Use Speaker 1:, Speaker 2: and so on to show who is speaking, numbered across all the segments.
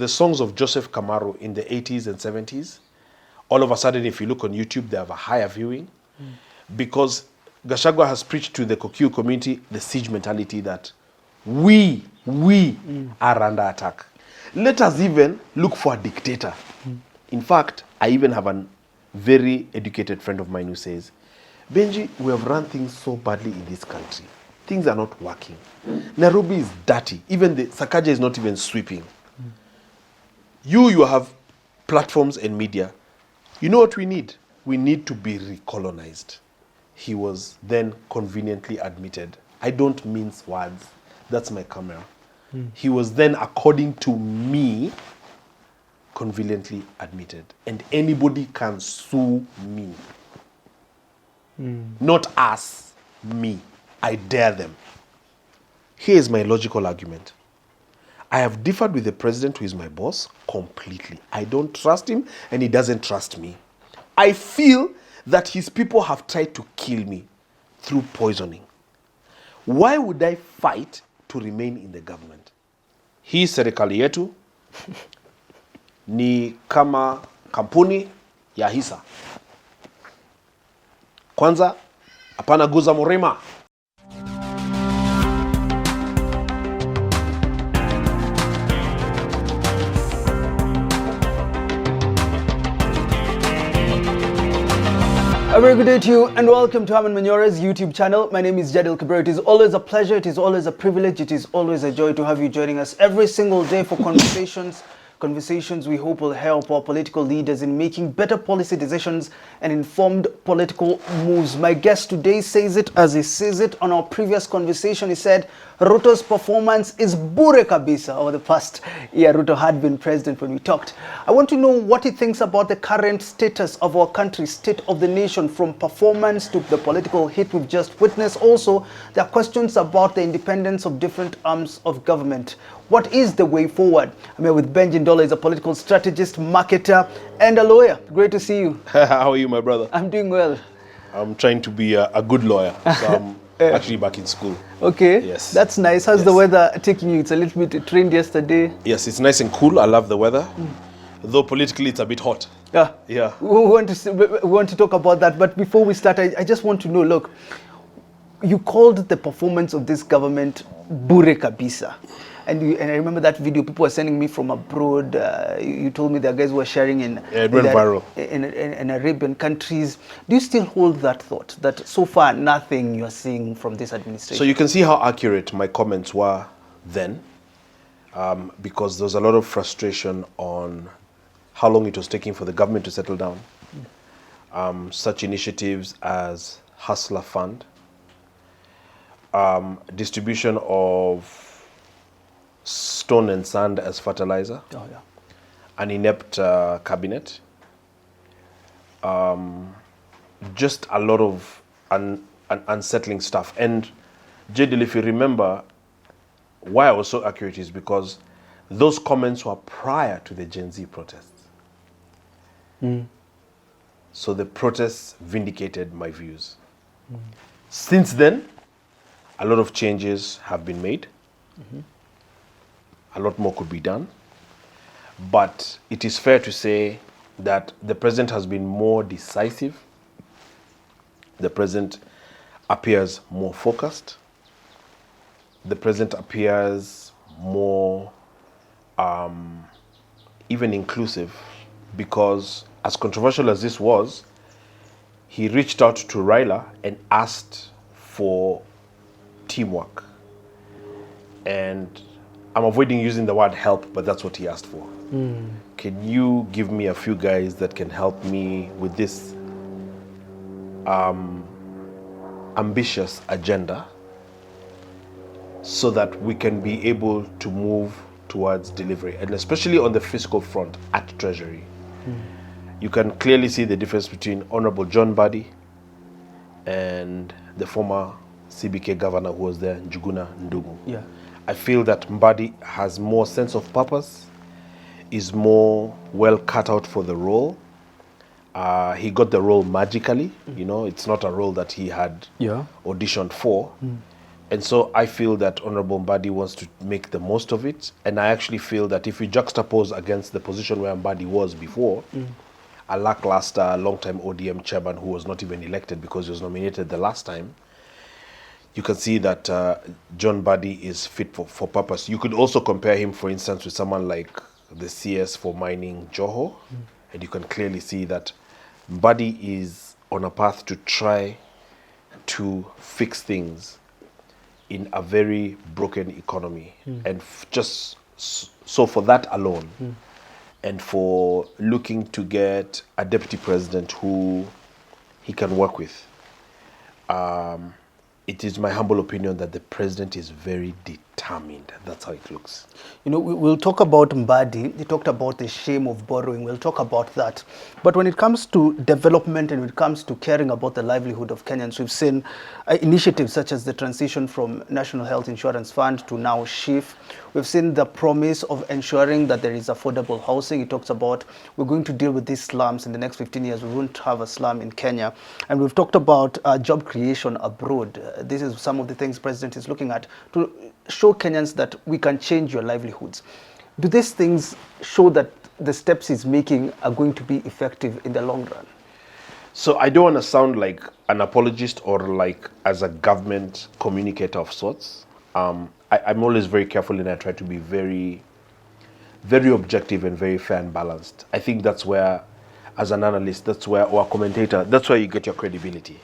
Speaker 1: the songs of Joseph Kamaru in the 80s and 70s, all of a sudden, if you look on YouTube, they have a higher viewing because Gachagua has preached to the Kokyu community the siege mentality that we are under attack. Let us even look for a dictator. In fact, I even have a very educated friend of mine who says, Benji, we have run things so badly in this country. Things are not working. Nairobi is dirty. Even the Sakaja is not even sweeping. You have platforms and media. You know what we need? We need to be recolonized. He was then conveniently admitted. I don't mince words. That's my camera. He was then, according to me, conveniently admitted. And anybody can sue me. Not us, me. I dare them. Here is my logical argument. I have differed with the president, who is my boss, completely. I don't trust him, and he doesn't trust me. I feel that his people have tried to kill me through poisoning. Why would I fight to remain in the government? Hii serikali yetu ni kama kampuni ya hisa. Kwanza, hapana guza murima.
Speaker 2: A very good day to you and welcome to Herman Manyora's YouTube channel. My name is Jadiel Kabiro. It is always a pleasure, it is always a privilege, it is always a joy to have you joining us every single day for conversations we hope will help our political leaders in making better policy decisions and informed political moves. My guest today says it as he says it. On our previous conversation, he said Ruto's performance is bure kabisa. Over the past year, Ruto had been president when we talked. I want to know what he thinks about the current status of our country, state of the nation, from performance to the political hit we've just witnessed. Also, there are questions about the independence of different arms of government. What is the way forward? I'm here with Benji Ndolo. He's a political strategist, marketer, and a lawyer. Great to see you.
Speaker 1: How are you, my brother?
Speaker 2: I'm doing well.
Speaker 1: I'm trying to be a good lawyer. So I'm actually back in school.
Speaker 2: Okay.
Speaker 1: Yes.
Speaker 2: That's nice. How's the weather taking you? It's a little bit, it rained yesterday.
Speaker 1: Yes, it's nice and cool. I love the weather. Though politically it's a bit hot.
Speaker 2: Yeah.
Speaker 1: Yeah.
Speaker 2: We want to talk about that. But before we start, I just want to know, look, you called the performance of this government bure kabisa. And I remember that video people were sending me from abroad. You told me there are guys who were sharing in Arabian countries. Do you still hold that thought, that so far nothing you're seeing from this administration?
Speaker 1: So you can see how accurate my comments were then, because there was a lot of frustration on how long it was taking for the government to settle down. Such initiatives as Hustler Fund, distribution of stone and sand as fertilizer, an inept cabinet, just a lot of unsettling stuff. And Jadiel, if you remember, why I was so accurate is because those comments were prior to the Gen Z protests. So the protests vindicated my views. Since then, a lot of changes have been made. A lot more could be done. But it is fair to say that the president has been more decisive. The president appears more focused. The president appears more even inclusive, because as controversial as this was, he reached out to Raila and asked for teamwork. And I'm avoiding using the word help, but that's what he asked for. Can you give me a few guys that can help me with this ambitious agenda so that we can be able to move towards delivery, and especially on the fiscal front at Treasury. You can clearly see the difference between Honorable John Mbadi and the former CBK governor who was there, Njuguna Ndung'u.
Speaker 2: Yeah.
Speaker 1: I feel that Mbadi has more sense of purpose, is more well cut out for the role. He got the role magically. You know, it's not a role that he had auditioned for. And so I feel that Honorable Mbadi wants to make the most of it. And I actually feel that if we juxtapose against the position where Mbadi was before, a lackluster, long-time ODM chairman who was not even elected because he was nominated the last time, you can see that John Mbadi is fit for purpose. You could also compare him, for instance, with someone like the CS for mining, Joho, and you can clearly see that Mbadi is on a path to try to fix things in a very broken economy. And just so for that alone, and for looking to get a deputy president who he can work with, it is my humble opinion that the president is very determined. That's how it looks.
Speaker 2: You know, we'll talk about Mbadi. He talked about the shame of borrowing. We'll talk about that. But when it comes to development and when it comes to caring about the livelihood of Kenyans, we've seen initiatives such as the transition from National Health Insurance Fund to now SHIF. We've seen the promise of ensuring that there is affordable housing. He talks about we're going to deal with these slums in the next 15 years. We won't have a slum in Kenya. And we've talked about job creation abroad. This is some of the things the president is looking at to show Kenyans that we can change your livelihoods. Do these things show that the steps he's making are going to be effective in the long run?
Speaker 1: So I don't want to sound like an apologist or like as a government communicator of sorts. I'm always very careful and I try to be very, very objective and very fair and balanced. I think that's where, as an analyst, that's where, or a commentator, that's where you get your credibility.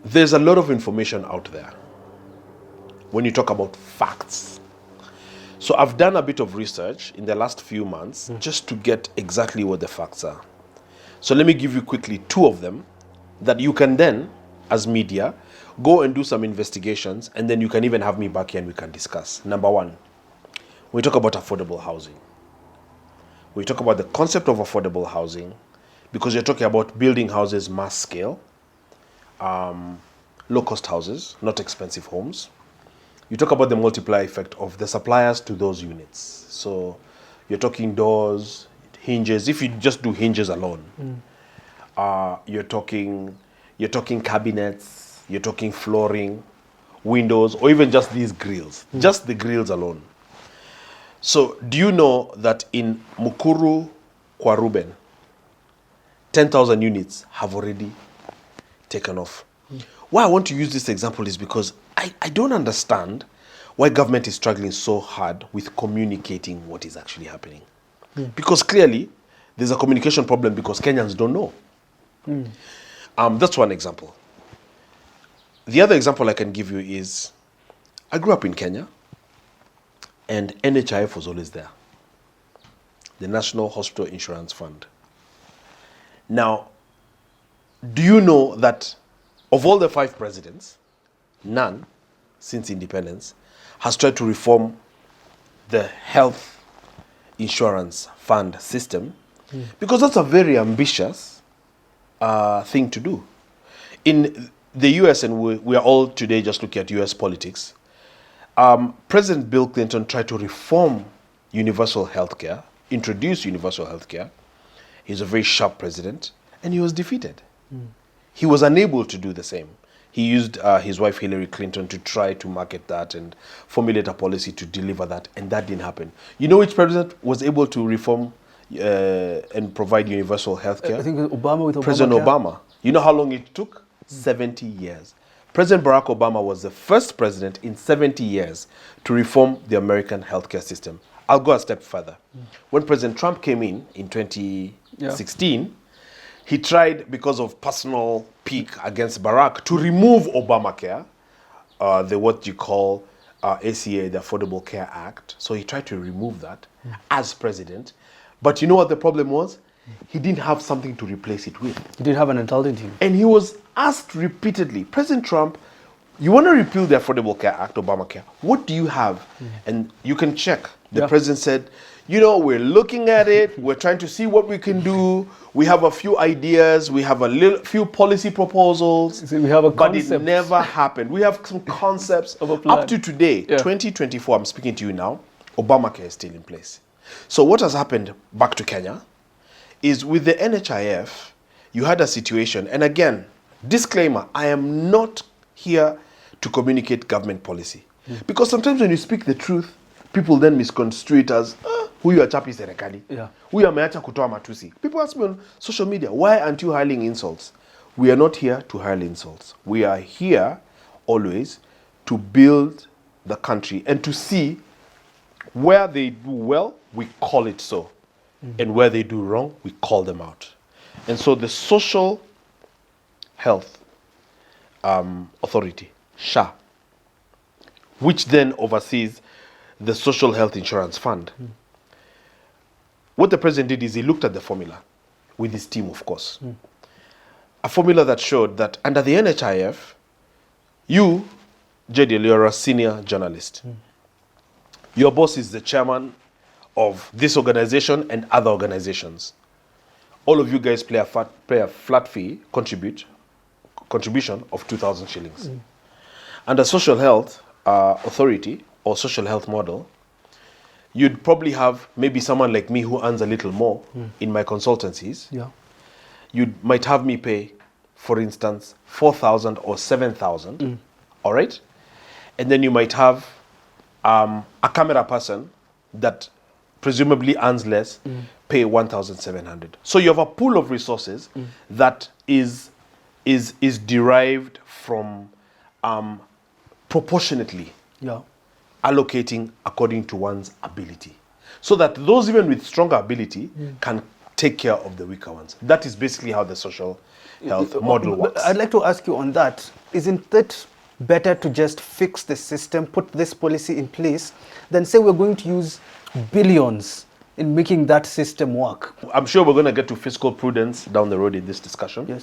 Speaker 1: There's a lot of information out there when you talk about facts. So I've done a bit of research in the last few months just to get exactly what the facts are. So let me give you quickly two of them that you can then, as media, go and do some investigations, and then you can even have me back here and we can discuss. Number one, we talk about affordable housing. We talk about the concept of affordable housing because you're talking about building houses mass scale, low-cost houses, not expensive homes. You talk about the multiplier effect of the suppliers to those units. So you're talking doors, hinges. If you just do hinges alone, you're talking cabinets, you're talking flooring, windows, or even just these grills, just the grills alone. So do you know that in Mukuru, Kwaruben, 10,000 units have already taken off? Why I want to use this example is because I don't understand why government is struggling so hard with communicating what is actually happening. Because clearly, there's a communication problem because Kenyans don't know. That's one example. The other example I can give you is, I grew up in Kenya, and NHIF was always there. The National Hospital Insurance Fund. Now, do you know that of all the 5 presidents, none, since independence, has tried to reform the health insurance fund system? Because that's a very ambitious thing to do. In the US, and we are all today just looking at US politics, President Bill Clinton tried to reform universal healthcare, introduce universal healthcare. He's a very sharp president, and he was defeated. He was unable to do the same. He used his wife Hillary Clinton to try to market that and formulate a policy to deliver that, and that didn't happen. You know which president was able to reform and provide universal health care?
Speaker 2: I think Obama with
Speaker 1: President Obama. You know how long it took? 70 years. President Barack Obama was the first president in 70 years to reform the American healthcare system. I'll go a step further. When President Trump came in 2016, he tried, because of personal pique against Barack, to remove Obamacare, the what you call ACA, the Affordable Care Act. So he tried to remove that as president. But you know what the problem was? He didn't have something to replace it with.
Speaker 2: He didn't have an alternative.
Speaker 1: And he was asked repeatedly, President Trump, you want to repeal the Affordable Care Act, Obamacare, what do you have? And you can check. The president said, you know, we're looking at it. We're trying to see what we can do. We have a few ideas. We have a few policy proposals.
Speaker 2: So we have a
Speaker 1: but
Speaker 2: concept.
Speaker 1: It never happened. We have some concepts.
Speaker 2: Of a plan.
Speaker 1: Up to today, 2024, I'm speaking to you now, Obamacare is still in place. So what has happened back to Kenya is with the NHIF, you had a situation, and again, Disclaimer, I am not here to communicate government policy. Because sometimes when you speak the truth, people then misconstrue it as, huyu achapi serikali. Huyu ameacha kutoa matusi. People ask me on social media, why aren't you hurling insults? We are not here to hurl insults. We are here always to build the country and to see where they do well, we call it so. And where they do wrong, we call them out. And so the Social Health Authority, SHA, which then oversees the Social Health Insurance Fund. What the president did is he looked at the formula with his team, of course. A formula that showed that under the NHIF, you, Jadiel, you're a senior journalist. Your boss is the chairman of this organization and other organizations. All of you guys pay a flat fee contribution of 2,000 shillings. Under Social Health Authority or Social Health Model, you'd probably have maybe someone like me who earns a little more in my consultancies. You might have me pay, for instance, 4,000 or 7,000, all right? And then you might have a camera person that presumably earns less, pay 1,700. So you have a pool of resources that is derived from proportionately allocating according to one's ability. So that those even with stronger ability can take care of the weaker ones. That is basically how the social health model works.
Speaker 2: I'd like to ask you on that. Isn't it better to just fix the system, put this policy in place, than say we're going to use billions in making that system work?
Speaker 1: I'm sure we're going to get to fiscal prudence down the road in this discussion.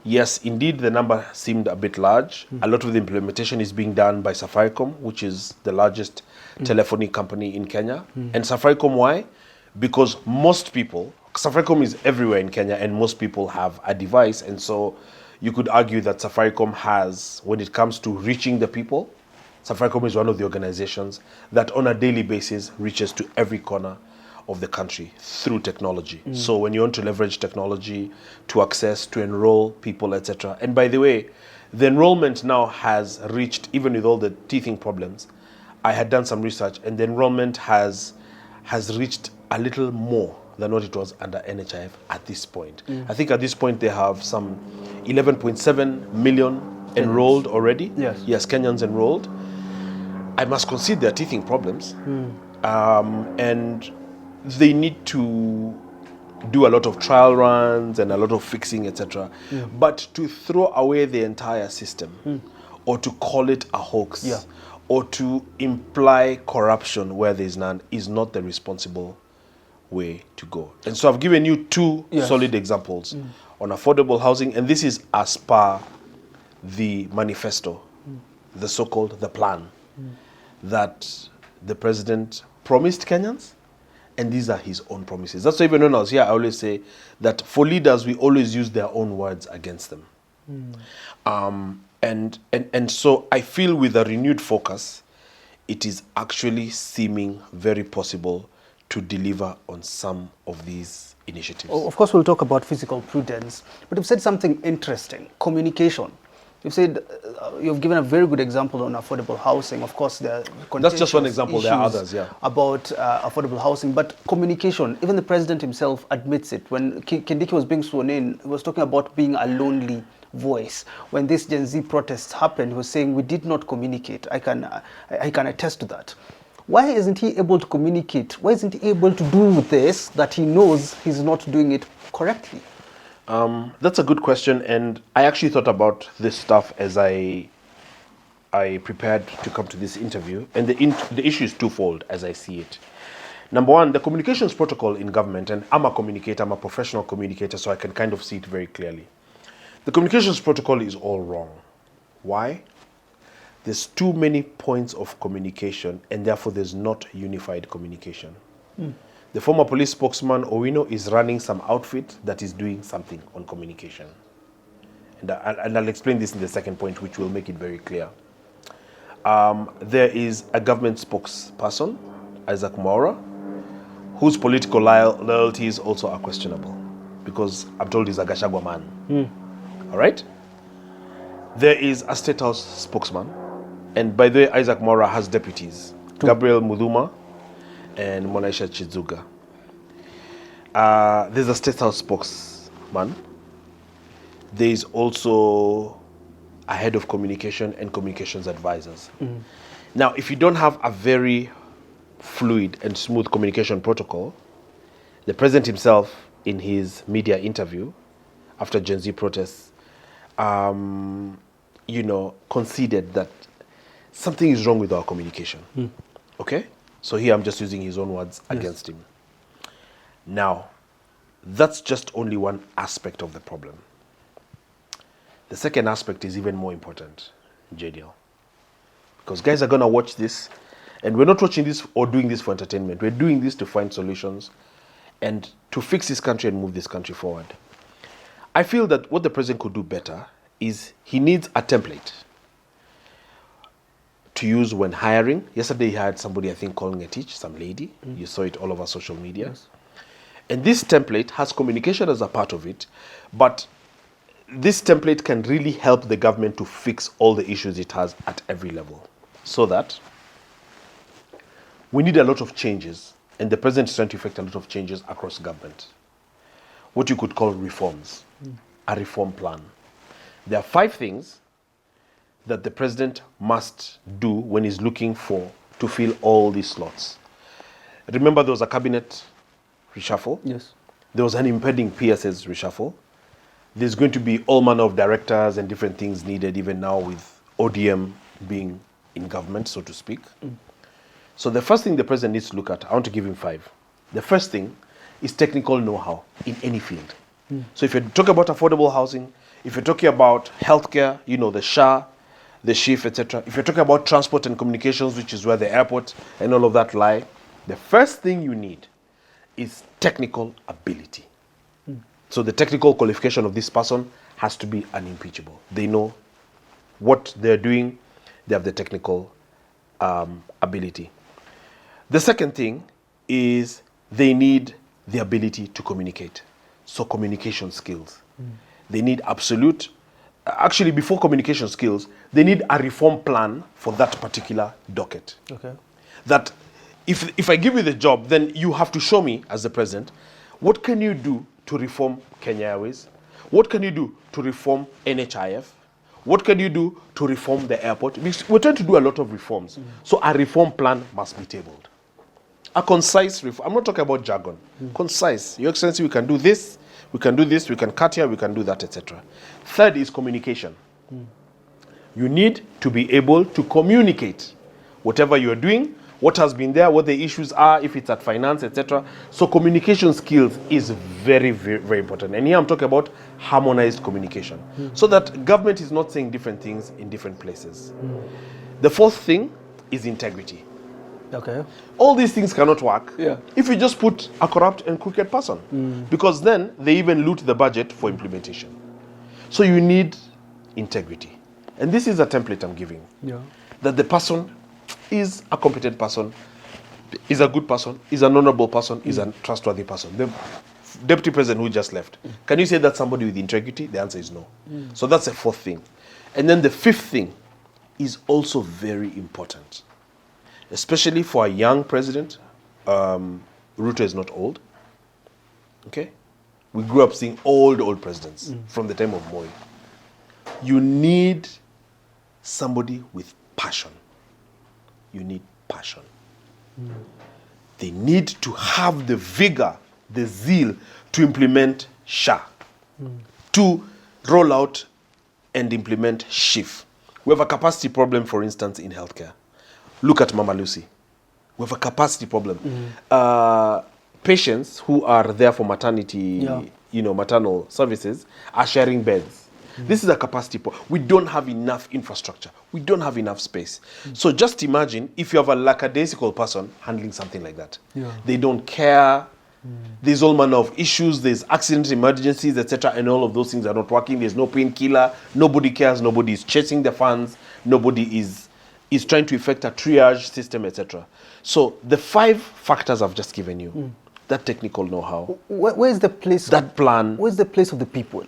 Speaker 1: Yes, indeed, the number seemed a bit large. A lot of the implementation is being done by Safaricom, which is the largest telephony company in Kenya. And Safaricom, why? Because most people, Safaricom is everywhere in Kenya, and most people have a device. And so you could argue that Safaricom has, when it comes to reaching the people, Safaricom is one of the organizations that on a daily basis reaches to every corner of the country through technology. So when you want to leverage technology to access, to enroll people, etc. And by the way, the enrollment now has reached, even with all the teething problems, I had done some research, and the enrollment has reached a little more than what it was under NHIF at this point. I think at this point they have some 11.7 million enrolled already. Yes, Kenyans enrolled. I must concede there are teething problems. And they need to do a lot of trial runs and a lot of fixing, etc. But to throw away the entire system or to call it a hoax or to imply corruption where there is none is not the responsible way to go. And so I've given you two solid examples on affordable housing, and this is as per the manifesto, the so-called the plan that the president promised Kenyans. And these are his own promises. That's why even when I was here, I always say that for leaders, we always use their own words against them. And so I feel with a renewed focus, it is actually seeming very possible to deliver on some of these initiatives.
Speaker 2: Of course, we'll talk about physical prudence, but you've said something interesting, communication. You've said, you've given a very good example on affordable housing. Of course, there are
Speaker 1: that's just one example. There are others,
Speaker 2: about affordable housing. But communication, even the president himself admits it. When Kindiki was being sworn in, he was talking about being a lonely voice. When this Gen Z protests happened, he was saying, we did not communicate. I can attest to that. Why isn't he able to communicate? Why isn't he able to do this that he knows he's not doing it correctly?
Speaker 1: That's a good question, and I actually thought about this stuff as I prepared to come to this interview, and the issue is twofold as I see it. Number one, the communications protocol in government, and I'm a communicator, I'm a professional communicator, so I can kind of see it very clearly. The communications protocol is all wrong. Why? There's too many points of communication, and therefore there's not unified communication. The former police spokesman, Owino, is running some outfit that is doing something on communication. And I'll explain this in the second point, which will make it very clear. There is a government spokesperson, Isaac Mwaura, whose political loyalties also are questionable, because I'm told he's a Gachagua man. All right? There is a State House spokesman. And by the way, Isaac Mora has deputies. Gabriel Muduma and Monaisha Chizuga. There's a State House spokesman. There is also a head of communication and communications advisors. Now, if you don't have a very fluid and smooth communication protocol, the president himself, in his media interview after Gen Z protests, conceded that something is wrong with our communication. Okay? So here I'm just using his own words against him. Now, that's just only one aspect of the problem. The second aspect is even more important, Jadiel. Because guys are going to watch this, and we're not watching this or doing this for entertainment. We're doing this to find solutions and to fix this country and move this country forward. I feel that what the president could do better is he needs a template to use when hiring. Yesterday he had somebody, I think, calling a teach, some lady. You saw it all over social media. Yes. And this template has communication as a part of it, but this template can really help the government to fix all the issues it has at every level. So that we need a lot of changes, and the president is trying to effect a lot of changes across government. What you could call reforms, a reform plan. There are 5 things that the president must do when he's looking to fill all these slots. Remember, there was a cabinet reshuffle. Yes. There was an impending PSS reshuffle. There's going to be all manner of directors and different things needed, even now with ODM being in government, so to speak. So the first thing the president needs to look at, I want to give him 5. The first thing is technical know-how in any field. So if you talk about affordable housing, if you're talking about healthcare, the SHA, the SHIF, etc. If you're talking about transport and communications, which is where the airport and all of that lie, the first thing you need is technical ability. So the technical qualification of this person has to be unimpeachable. They know what they're doing. They have the technical ability. The second thing is they need the ability to communicate. So communication skills. They need actually before communication skills, they need a reform plan for that particular docket. Okay. That if I give you the job, then you have to show me as the president, what can you do to reform Kenya Airways? What can you do to reform NHIF? What can you do to reform the airport? We're trying to do a lot of reforms. So a reform plan must be tabled. A concise reform. I'm not talking about jargon. Concise. Your Excellency, we can do this, we can do this, we can cut here, we can do that, etc. Third is communication. You need to be able to communicate whatever you're doing, what has been there, what the issues are, if it's at finance, etc. So communication skills is very, very, very important. And here I'm talking about harmonized communication. So that government is not saying different things in different places. The fourth thing is integrity. Okay. All these things cannot work if you just put a corrupt and crooked person. Because then they even loot the budget for implementation. So you need integrity. And this is a template I'm giving. That the person is a competent person, is a good person, is an honorable person, is a trustworthy person. The deputy president who just left, can you say that's somebody with integrity? The answer is no. So that's the fourth thing. And then the fifth thing is also very important, especially for a young president. Ruto is not old. Okay? We grew up seeing old presidents from the time of Moi. You need somebody with passion. You need passion. They need to have the vigor, the zeal to implement SHA, to roll out and implement SHIF. We have a capacity problem, for instance, in healthcare. Look at Mama Lucy. We have a capacity problem. Patients who are there for maternity, maternal services are sharing beds. This is a capacity problem. We don't have enough infrastructure. We don't have enough space. So just imagine if you have a lackadaisical person handling something like that. They don't care. There's all manner of issues. There's accidents, emergencies, etc. And all of those things are not working. There's no painkiller. Nobody cares. Nobody is chasing the funds. Nobody is trying to effect a triage system, etc. So the 5 factors I've just given you, that technical know-how,
Speaker 2: where's the place?
Speaker 1: That plan.
Speaker 2: Where's the place of the people?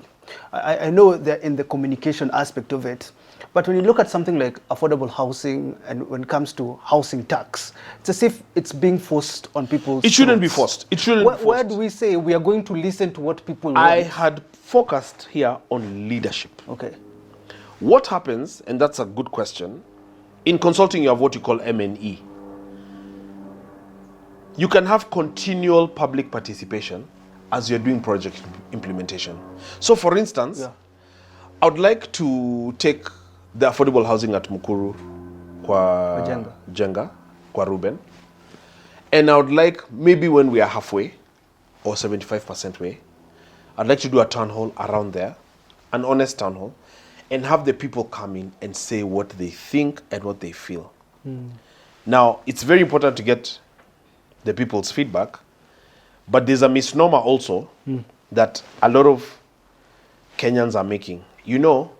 Speaker 2: I know that in the communication aspect of it, But when you look at something like affordable housing, and when it comes to housing tax, it's as if it's being forced on people.
Speaker 1: It shouldn't be forced. It shouldn't be forced.
Speaker 2: Where do we say we are going to listen to what people want?
Speaker 1: I had focused here on leadership.
Speaker 2: Okay.
Speaker 1: What happens, and that's a good question, in consulting you have what you call M&E. You can have continual public participation as you're doing project implementation. So for instance, I would like to take the affordable housing at Mukuru, kwa Jenga, kwa Ruben, and I would like, maybe when we are halfway or 75% way, I'd like to do a town hall around there, an honest town hall, and have the people come in and say what they think and what they feel. Now, it's very important to get the people's feedback, but there's a misnomer also that a lot of Kenyans are making. You know,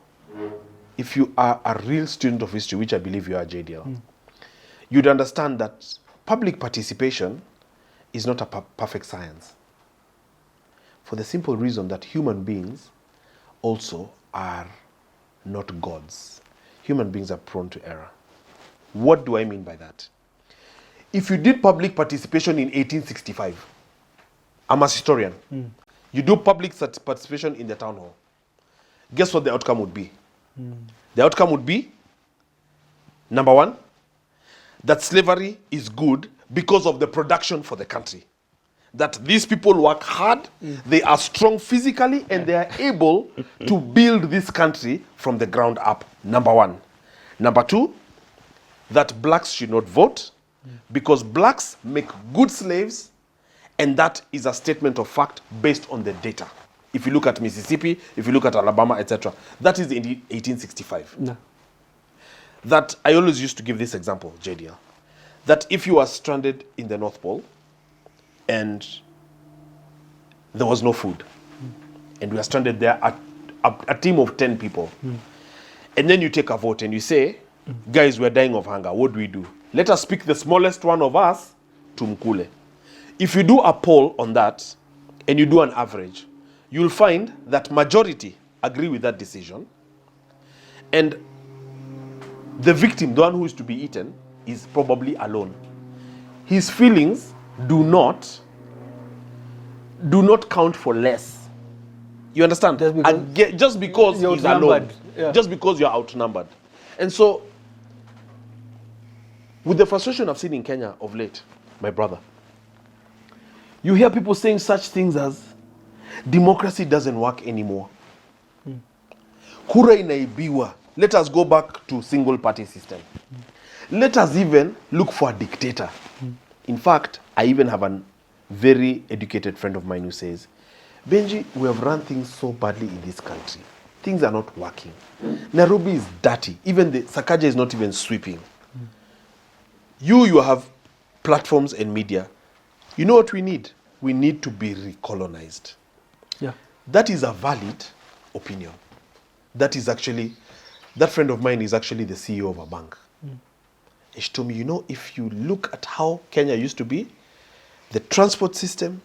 Speaker 1: if you are a real student of history, which I believe you are, Jadiel, you'd understand that public participation is not a perfect science. For the simple reason that human beings also are not gods. Human beings are prone to error. What do I mean by that? If you did public participation in 1865, I'm a historian, you do public participation in the town hall, guess what the outcome would be? The outcome would be, number one, that slavery is good because of the production for the country. That these people work hard, they are strong physically, and they are able to build this country from the ground up, number one. Number two, that blacks should not vote because blacks make good slaves, and that is a statement of fact based on the data. If you look at Mississippi, if you look at Alabama, etc., that is in 1865. No. That I always used to give this example, Jadiel, that if you are stranded in the North Pole and there was no food, and we are stranded there, a team of 10 people, and then you take a vote and you say, guys, we're dying of hunger, what do? Let us pick the smallest one of us to Mkule. If you do a poll on that, and you do an average, you'll find that majority agree with that decision, and the victim, the one who is to be eaten, is probably alone. His feelings do not count for less. You understand? Just because he's alone. Yeah. Just because you're outnumbered. And so, with the frustration I've seen in Kenya of late, my brother, you hear people saying such things as, democracy doesn't work anymore. Kura inaibiwa. Let us go back to single party system. Let us even look for a dictator. In fact, I even have a very educated friend of mine who says, Benji, we have run things so badly in this country. Things are not working. Nairobi is dirty. Even the Sakaja is not even sweeping. You have platforms and media. You know what we need? We need to be recolonized. Yeah. That is a valid opinion. That friend of mine is actually the CEO of a bank. He told me, you know, if you look at how Kenya used to be, the transport system,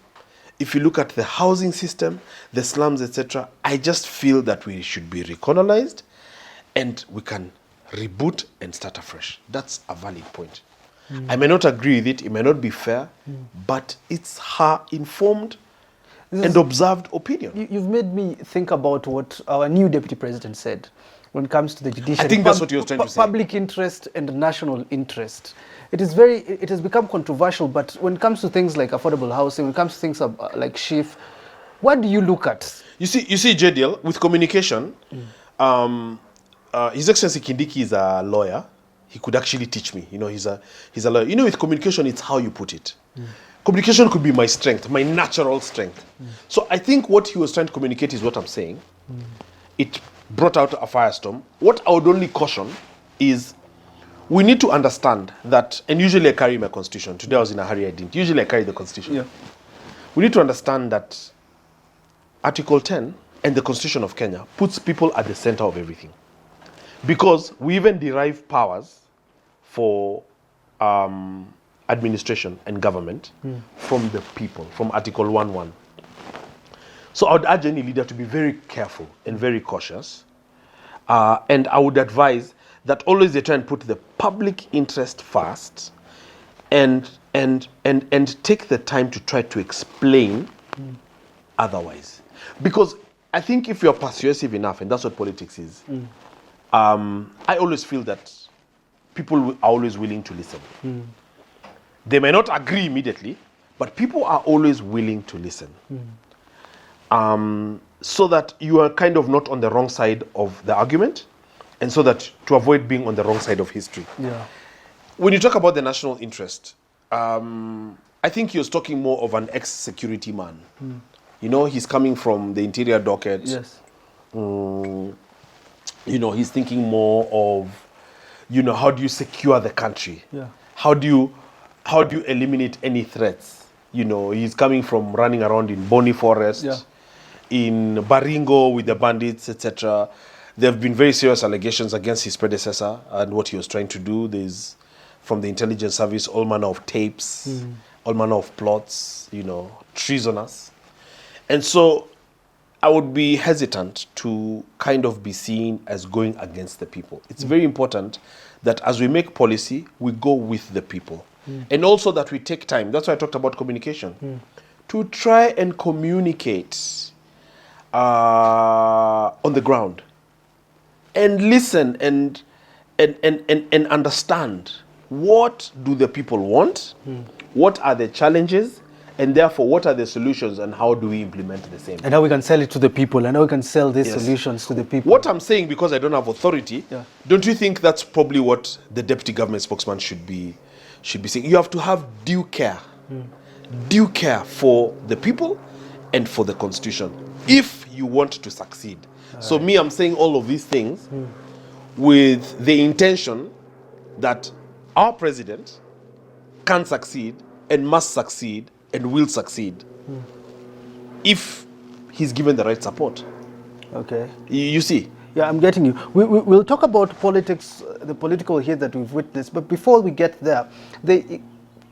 Speaker 1: if you look at the housing system, the slums, etc., I just feel that we should be recolonized and we can reboot and start afresh. That's a valid point. I may not agree with it, it may not be fair, but it's her informed and observed opinion.
Speaker 2: You've made me think about what our new deputy president said when it comes to the judiciary.
Speaker 1: I think that's what he was trying to say.
Speaker 2: Public interest and national interest. It has become controversial, but when it comes to things like affordable housing, when it comes to things like SHIF, what do you look at?
Speaker 1: You see, Jadiel, with communication, His Excellency Kindiki is a lawyer. He could actually teach me. You know, he's a lawyer. You know, with communication, it's how you put it. Communication could be my strength, my natural strength. So I think what he was trying to communicate is what I'm saying. It brought out a firestorm. What I would only caution is we need to understand that, and usually I carry my constitution. Today I was in a hurry, I didn't. Usually I carry the constitution. Yeah. We need to understand that Article 10 and the Constitution of Kenya puts people at the center of everything. Because we even derive powers for administration and government from the people, from Article 1.1. So I would urge any leader to be very careful and very cautious And I would advise that always they try and put the public interest first, and take the time to try to explain otherwise. Because I think if you're persuasive enough, and that's what politics is, I always feel that people are always willing to listen. They may not agree immediately, but people are always willing to listen. So that you are kind of not on the wrong side of the argument, and so that to avoid being on the wrong side of history.
Speaker 2: Yeah.
Speaker 1: When you talk about the national interest, I think he was talking more of an ex-security man. You know, he's coming from the interior docket.
Speaker 2: Yes.
Speaker 1: You know, he's thinking more of, you know, how do you secure the country?
Speaker 2: Yeah.
Speaker 1: How do you eliminate any threats? You know, he's coming from running around in Boni Forest, in Baringo with the bandits, etc. There have been very serious allegations against his predecessor and what he was trying to do. There's, from the intelligence service, all manner of tapes, all manner of plots, you know, treasonous. And so I would be hesitant to kind of be seen as going against the people. It's very important that as we make policy, we go with the people. And also that we take time, that's why I talked about communication, to try and communicate on the ground, and listen and understand, what do the people want, what are the challenges, and therefore what are the solutions, and how do we implement the same.
Speaker 2: And how we can sell it to the people, and how we can sell these solutions to the people.
Speaker 1: What I'm saying, because I don't have authority, don't you think that's probably what the deputy government spokesman should be saying? You have to have due care for the people and for the constitution, if you want to succeed. So me, I'm saying all of these things with the intention that our president can succeed and must succeed and will succeed if he's given the right support.
Speaker 2: Okay.
Speaker 1: You see?
Speaker 2: Yeah, I'm getting you. We'll talk about politics, the political hit that we've witnessed. But before we get there, the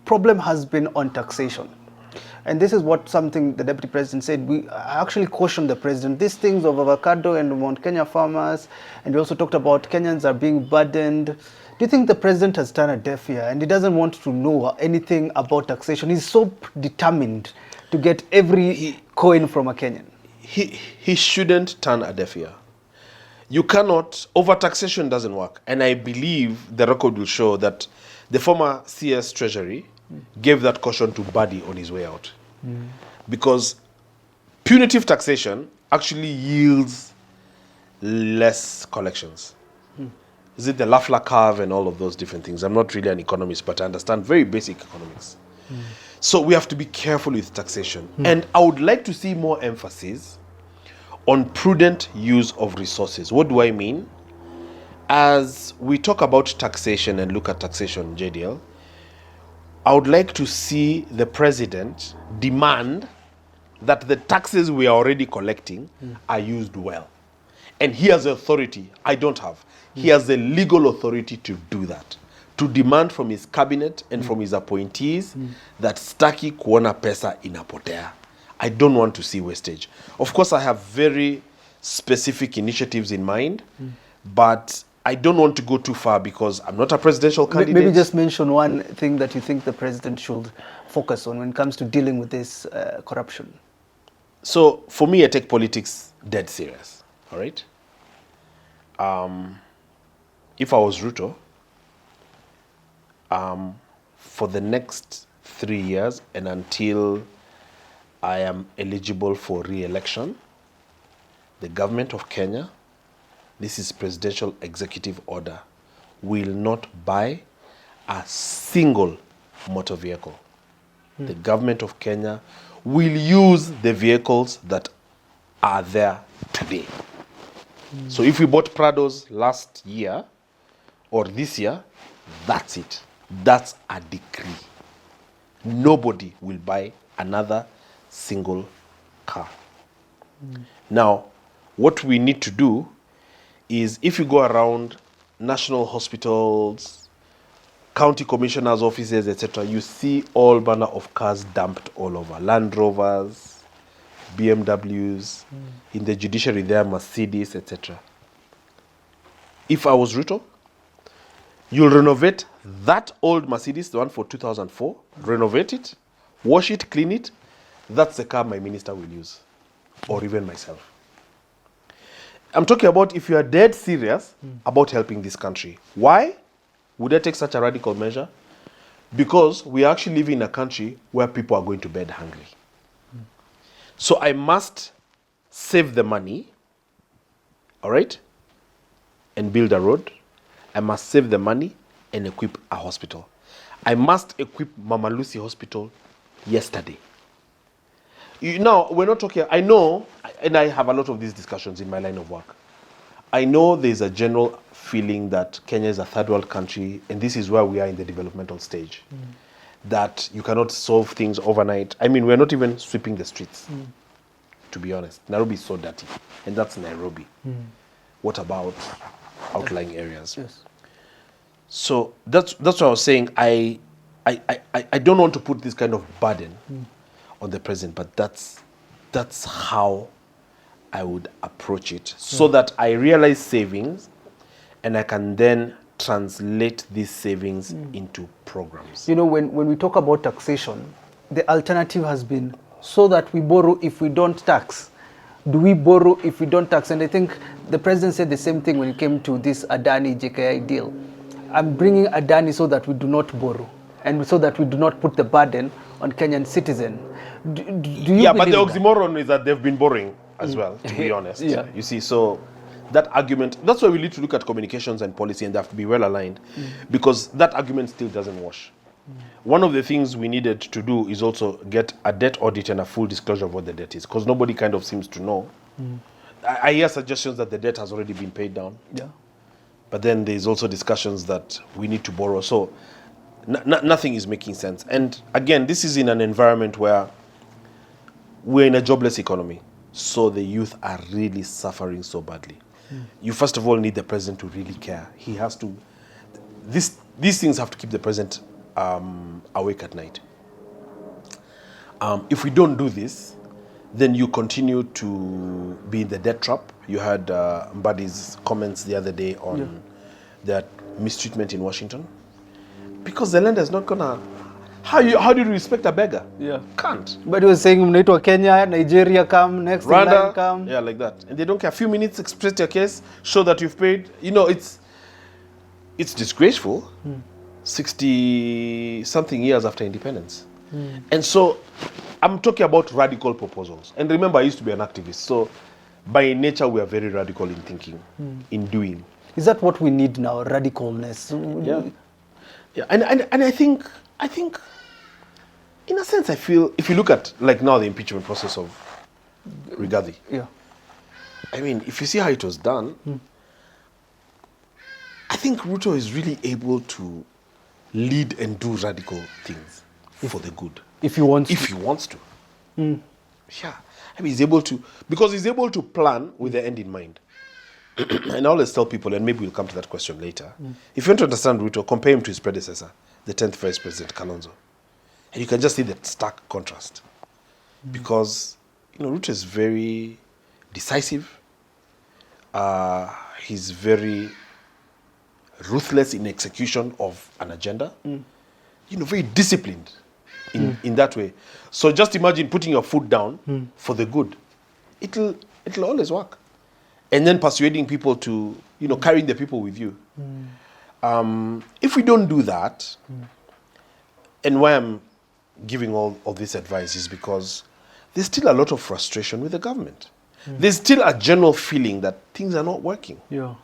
Speaker 2: problem has been on taxation. And this is something the deputy president said. We actually cautioned the president. These things of avocado and Mount Kenya farmers, and we also talked about Kenyans are being burdened. Do you think the president has turned a deaf ear and he doesn't want to know anything about taxation? He's so determined to get every coin from a Kenyan.
Speaker 1: He shouldn't turn a deaf ear. You cannot, overtaxation doesn't work. And I believe the record will show that the former CS Treasury gave that caution to Buddy on his way out. Because punitive taxation actually yields less collections. Is it the Lafleur curve and all of those different things? I'm not really an economist, but I understand very basic economics. So we have to be careful with taxation. And I would like to see more emphasis on prudent use of resources. What do I mean? As we talk about taxation and look at taxation, Jadiel, I would like to see the president demand that the taxes we are already collecting are used well. And he has the authority, I don't have. He has the legal authority to do that. To demand from his cabinet and from his appointees that staki kuona pesa inapotea. I don't want to see wastage. Of course, I have very specific initiatives in mind, but I don't want to go too far because I'm not a presidential candidate.
Speaker 2: Maybe just mention one thing that you think the president should focus on when it comes to dealing with this corruption.
Speaker 1: So for me, I take politics dead serious, all right? If I was Ruto, for the next 3 years and until I am eligible for re-election, the government of Kenya, this is presidential executive order, will not buy a single motor vehicle. The government of Kenya will use the vehicles that are there today. So if we bought Prados last year or this year, that's it. That's a decree. Nobody will buy another single car. Now, what we need to do is, if you go around national hospitals, county commissioners' offices, etc., you see all manner of cars dumped all over. Land Rovers, BMWs, in the judiciary there, Mercedes, etc. if I was Ruto, you'll renovate that old Mercedes, the one for 2004, renovate it, wash it, clean it. That's the car my minister will use, or even myself. I'm talking about if you are dead serious about helping this country. Why would I take such a radical measure? Because we are actually living in a country where people are going to bed hungry. So I must save the money, all right, and build a road. I must save the money and equip a hospital. I must equip Mama Lucy Hospital yesterday. We're not talking, I know, and I have a lot of these discussions in my line of work. I know there's a general feeling that Kenya is a third world country, and this is where we are in the developmental stage. That you cannot solve things overnight. I mean, we're not even sweeping the streets, to be honest. Nairobi is so dirty, and that's Nairobi. What about outlying areas?
Speaker 2: Yes.
Speaker 1: So that's what I was saying. I don't want to put this kind of burden on the president, but that's how I would approach it, so that I realize savings, and I can then translate these savings into programs.
Speaker 2: You know, when we talk about taxation, the alternative has been so that we borrow if we don't tax. Do we borrow if we don't tax? And I think the president said the same thing when it came to this Adani JKI deal. I'm bringing Adani so that we do not borrow, and so that we do not put the burden on Kenyan citizen. Do you
Speaker 1: but the
Speaker 2: believe that?
Speaker 1: oxymoron is that they've been borrowing as well, to be honest.
Speaker 2: Yeah.
Speaker 1: You see, so that argument, that's why we need to look at communications and policy, and they have to be well aligned, because that argument still doesn't wash. One of the things we needed to do is also get a debt audit and a full disclosure of what the debt is, because nobody kind of seems to know. I hear suggestions that the debt has already been paid down.
Speaker 2: Yeah.
Speaker 1: But then there's also discussions that we need to borrow. So nothing is making sense. And again, this is in an environment where we're in a jobless economy. So the youth are really suffering so badly. You first of all need the president to really care. He has to, these things have to keep the president awake at night. If we don't do this, then you continue to be in the debt trap. You had Mbadi's comments the other day on that mistreatment in Washington. Because the lender is not gonna, how do you respect a beggar?
Speaker 2: Yeah.
Speaker 1: Can't.
Speaker 2: But he was saying, mnaitwa Kenya, Nigeria come, next in line come.
Speaker 1: Yeah, like that. And they don't care. A few minutes, express your case, show that you've paid. You know, it's disgraceful. 60-something years after independence. And so I'm talking about radical proposals. And remember, I used to be an activist. So by nature, we are very radical in thinking, in doing.
Speaker 2: Is that what we need now, radicalness?
Speaker 1: Yeah. And I think, in a sense, I feel, if you look at, like now, the impeachment process of Rigathi.
Speaker 2: Yeah.
Speaker 1: I mean, if you see how it was done, I think Ruto is really able to lead and do radical things for the good.
Speaker 2: If he wants
Speaker 1: If he wants to. Yeah. I mean, he's able to, because he's able to plan with the end in mind. And I always tell people, and maybe we'll come to that question later, if you want to understand Ruto, compare him to his predecessor, the 10th Vice President, Kalonzo. And you can just see the stark contrast. Because, Ruto is very decisive. He's very ruthless in execution of an agenda. Very disciplined in that way. So just imagine putting your foot down for the good. It'll always work. And then persuading people to, carrying the people with you. If we don't do that, and why I'm giving all this advice is because there's still a lot of frustration with the government. There's still a general feeling that things are not working.
Speaker 2: Yeah.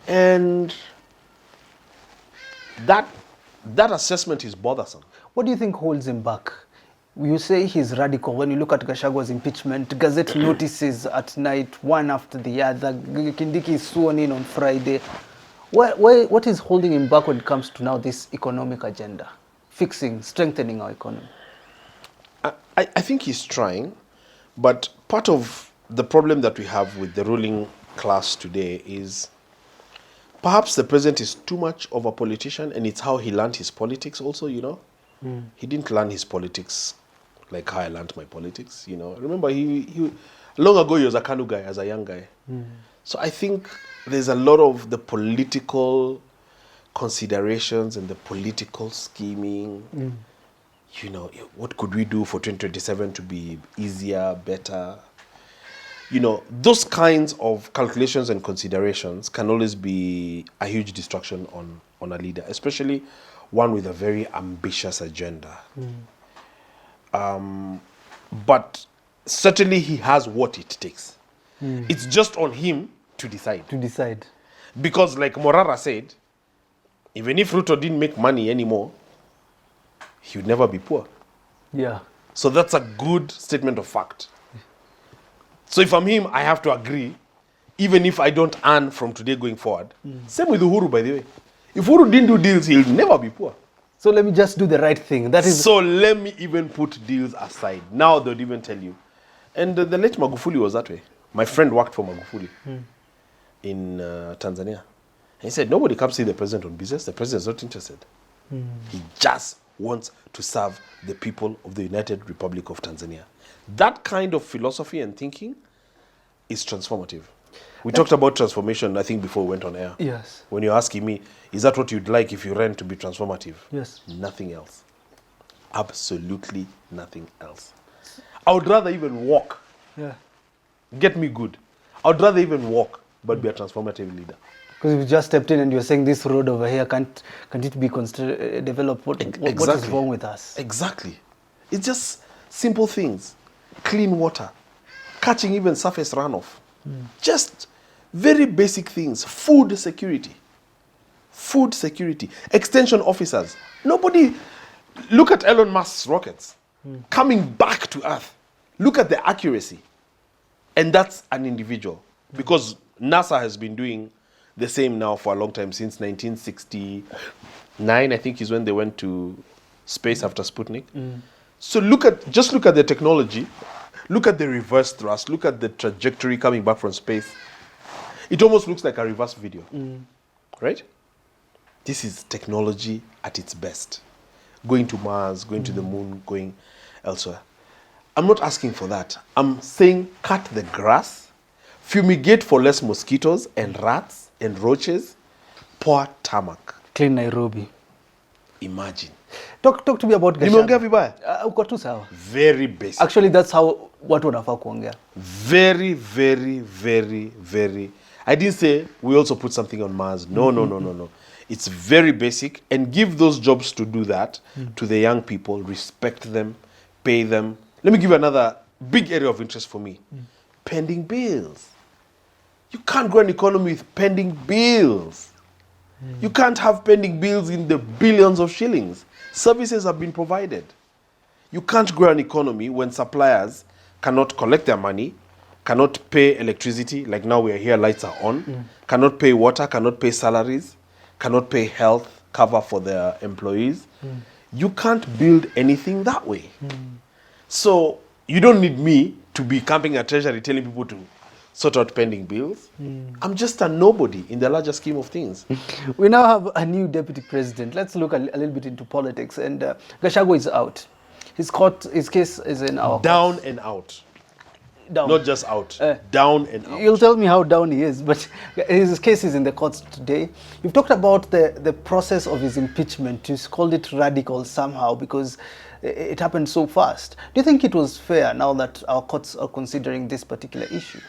Speaker 1: And that assessment is bothersome.
Speaker 2: What do you think holds him back? You say he's radical. When you look at Gachagua's impeachment, Gazette notices at night, one after the other. Kindiki is sworn in on Friday. What is holding him back when it comes to now this economic agenda? Strengthening our economy?
Speaker 1: I think he's trying, but part of the problem that we have with the ruling class today is perhaps the president is too much of a politician, and it's how he learned his politics also, He didn't learn his politics like how I learned my politics, Remember, he long ago he was a Kanu guy as a young guy. So I think there's a lot of the political considerations and the political scheming. You know, what could we do for 2027 to be easier, better? You know, those kinds of calculations and considerations can always be a huge distraction on a leader, especially one with a very ambitious agenda. But certainly he has what it takes. It's just on him to decide.
Speaker 2: To decide.
Speaker 1: Because like Morara said, even if Ruto didn't make money anymore, he would never be poor.
Speaker 2: Yeah.
Speaker 1: So that's a good statement of fact. So if I'm him, I have to agree, even if I don't earn from today going forward. Same with Uhuru, by the way. If Uhuru didn't do deals, he'll never be poor.
Speaker 2: So let me just do the right thing. That is.
Speaker 1: So let me even put deals aside. Now they'll even tell you. And the late Magufuli was that way. My friend worked for Magufuli in Tanzania. And he said, nobody comes see the president on business. The president's not interested. He just wants to serve the people of the United Republic of Tanzania. That kind of philosophy and thinking is transformative. We talked about transformation, I think, before we went on air.
Speaker 2: Yes.
Speaker 1: When you're asking me, is that what you'd like if you ran to be transformative?
Speaker 2: Yes.
Speaker 1: Nothing else. Absolutely nothing else. I would rather even walk.
Speaker 2: Yeah.
Speaker 1: Get me good. I would rather even walk, but be a transformative leader.
Speaker 2: Because you just stepped in and you're saying this road over here can't it be developed? What is wrong with us?
Speaker 1: Exactly. It's just simple things. Clean water. Catching even surface runoff. Just very basic things. Food security. Food security. Extension officers. Nobody... Look at Elon Musk's rockets. Coming back to Earth. Look at the accuracy. And that's an individual. Because NASA has been doing the same now for a long time, since 1969, I think, is when they went to space after Sputnik. So just look at the technology, look at the reverse thrust, look at the trajectory coming back from space. It almost looks like a reverse video, right? This is technology at its best. Going to Mars, going to the moon, going elsewhere. I'm not asking for that. I'm saying cut the grass, fumigate for less mosquitoes and rats and roaches, pour tarmac.
Speaker 2: Clean Nairobi.
Speaker 1: Imagine.
Speaker 2: Talk to me about
Speaker 1: Nimeongea vibaya?
Speaker 2: Uko tu sawa.
Speaker 1: Very basic.
Speaker 2: Actually, that's how watu wanafaa kuongea.
Speaker 1: Very, very, very, very. I didn't say we also put something on Mars. No. It's very basic, and give those jobs to do that to the young people, respect them, pay them. Let me give you another big area of interest for me. Pending bills. You can't grow an economy with pending bills. You can't have pending bills in the billions of shillings. Services have been provided. You can't grow an economy when suppliers cannot collect their money, cannot pay electricity, like now we are here, lights are on, cannot pay water, cannot pay salaries, cannot pay health cover for their employees. You can't build anything that way. So you don't need me to be camping at Treasury telling people to sort out pending bills. I'm just a nobody in the larger scheme of things.
Speaker 2: We now have a new deputy president. Let's look a little bit into politics. And Gachagua is out. His case is in our
Speaker 1: Down
Speaker 2: courts.
Speaker 1: and out.
Speaker 2: Down.
Speaker 1: Not just out. Down and out.
Speaker 2: You'll tell me how down he is, but his case is in the courts today. You've talked about the process of his impeachment. You called it radical somehow because it happened so fast. Do you think it was fair now that our courts are considering this particular issue?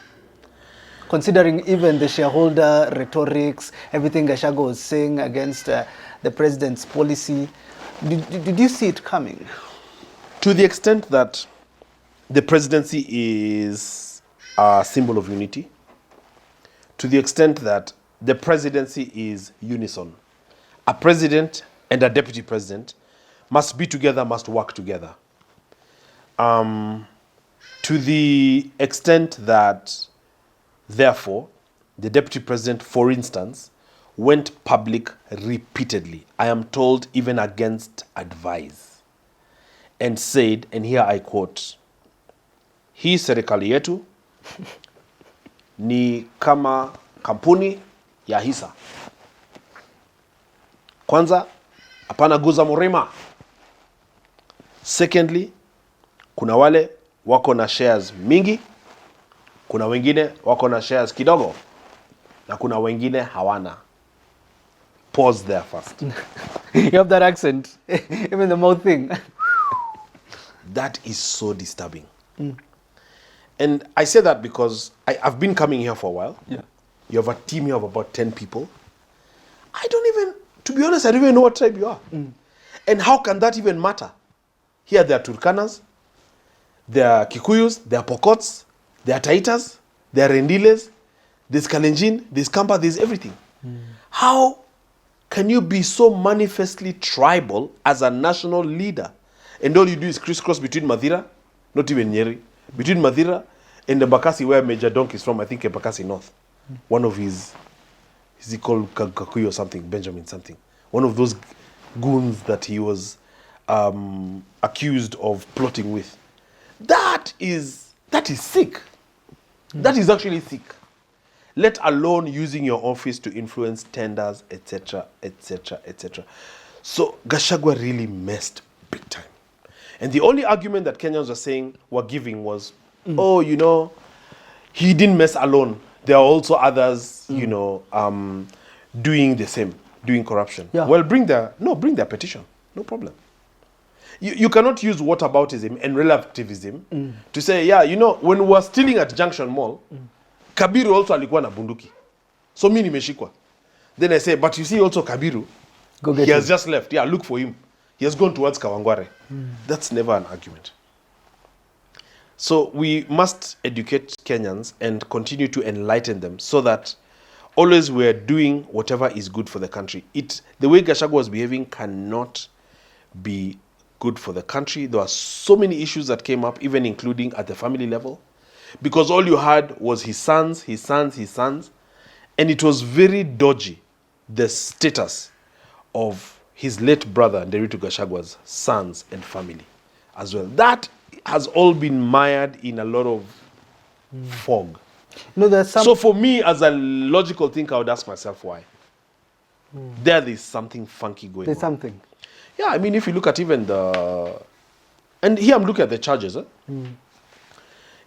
Speaker 2: Considering even the shareholder rhetorics, everything Gachagua was saying against the president's policy, did you see it coming?
Speaker 1: To the extent that the presidency is a symbol of unity, to the extent that the presidency is unison, a president and a deputy president must be together, must work together. To the extent that, therefore, the deputy president, for instance, went public repeatedly, I am told even against advice, and said, and here I quote, hii serikali yetu ni kama kampuni ya hisa. Kwanza, hapana guza murima. Secondly, kuna wale wako na shares mingi, kuna wengine wako na shares kidogo. na kuna wengine hawana. Pause there first.
Speaker 2: You have that accent, even the mouth thing.
Speaker 1: That is so disturbing. And I say that because I've been coming here for a while.
Speaker 2: Yeah.
Speaker 1: You have a team here of about 10 people. I don't even, to be honest, I don't even know what tribe you are. And how can that even matter? Here there are Turkanas, there are Kikuyus, there are Pokots, there are Taitas, there are Rendiles, there's Kalenjin, there's Kampa, there's everything. How can you be so manifestly tribal as a national leader? And all you do is crisscross between Madira, not even Nyeri, between Madira and the Bakassi where Major Donk is from, I think Bakassi North. One of his, is he called Kakuyu or something, Benjamin something. One of those goons that he was accused of plotting with. That is sick. That is actually sick. Let alone using your office to influence tenders, etc., etc., etc. So Gachagua really messed big time. And the only argument that Kenyans were giving was, oh, you know, he didn't mess alone. There are also others, you know, doing the same, doing corruption.
Speaker 2: Yeah.
Speaker 1: Well, bring their petition. No problem. You cannot use whataboutism and relativism to say, yeah, you know, when we were stealing at Junction Mall, Kabiro also alikuwa na bunduki. So mimi nimeshikwa. Then I say, but you see also Kabiro, he has just left. Yeah, look for him. He has gone towards Kawangware. That's never an argument. So we must educate Kenyans and continue to enlighten them so that always we're doing whatever is good for the country. The way Gachagua was behaving cannot be good for the country. There are so many issues that came up, even including at the family level, because all you had was his sons, and it was very dodgy, the status of his late brother, Nderitu Gachagua's sons and family as well. That has all been mired in a lot of fog.
Speaker 2: No, there's some...
Speaker 1: So for me, as a logical thinker, I would ask myself why. There is something funky going on.
Speaker 2: There's something.
Speaker 1: Yeah, I mean, if you look at even and here I'm looking at the charges.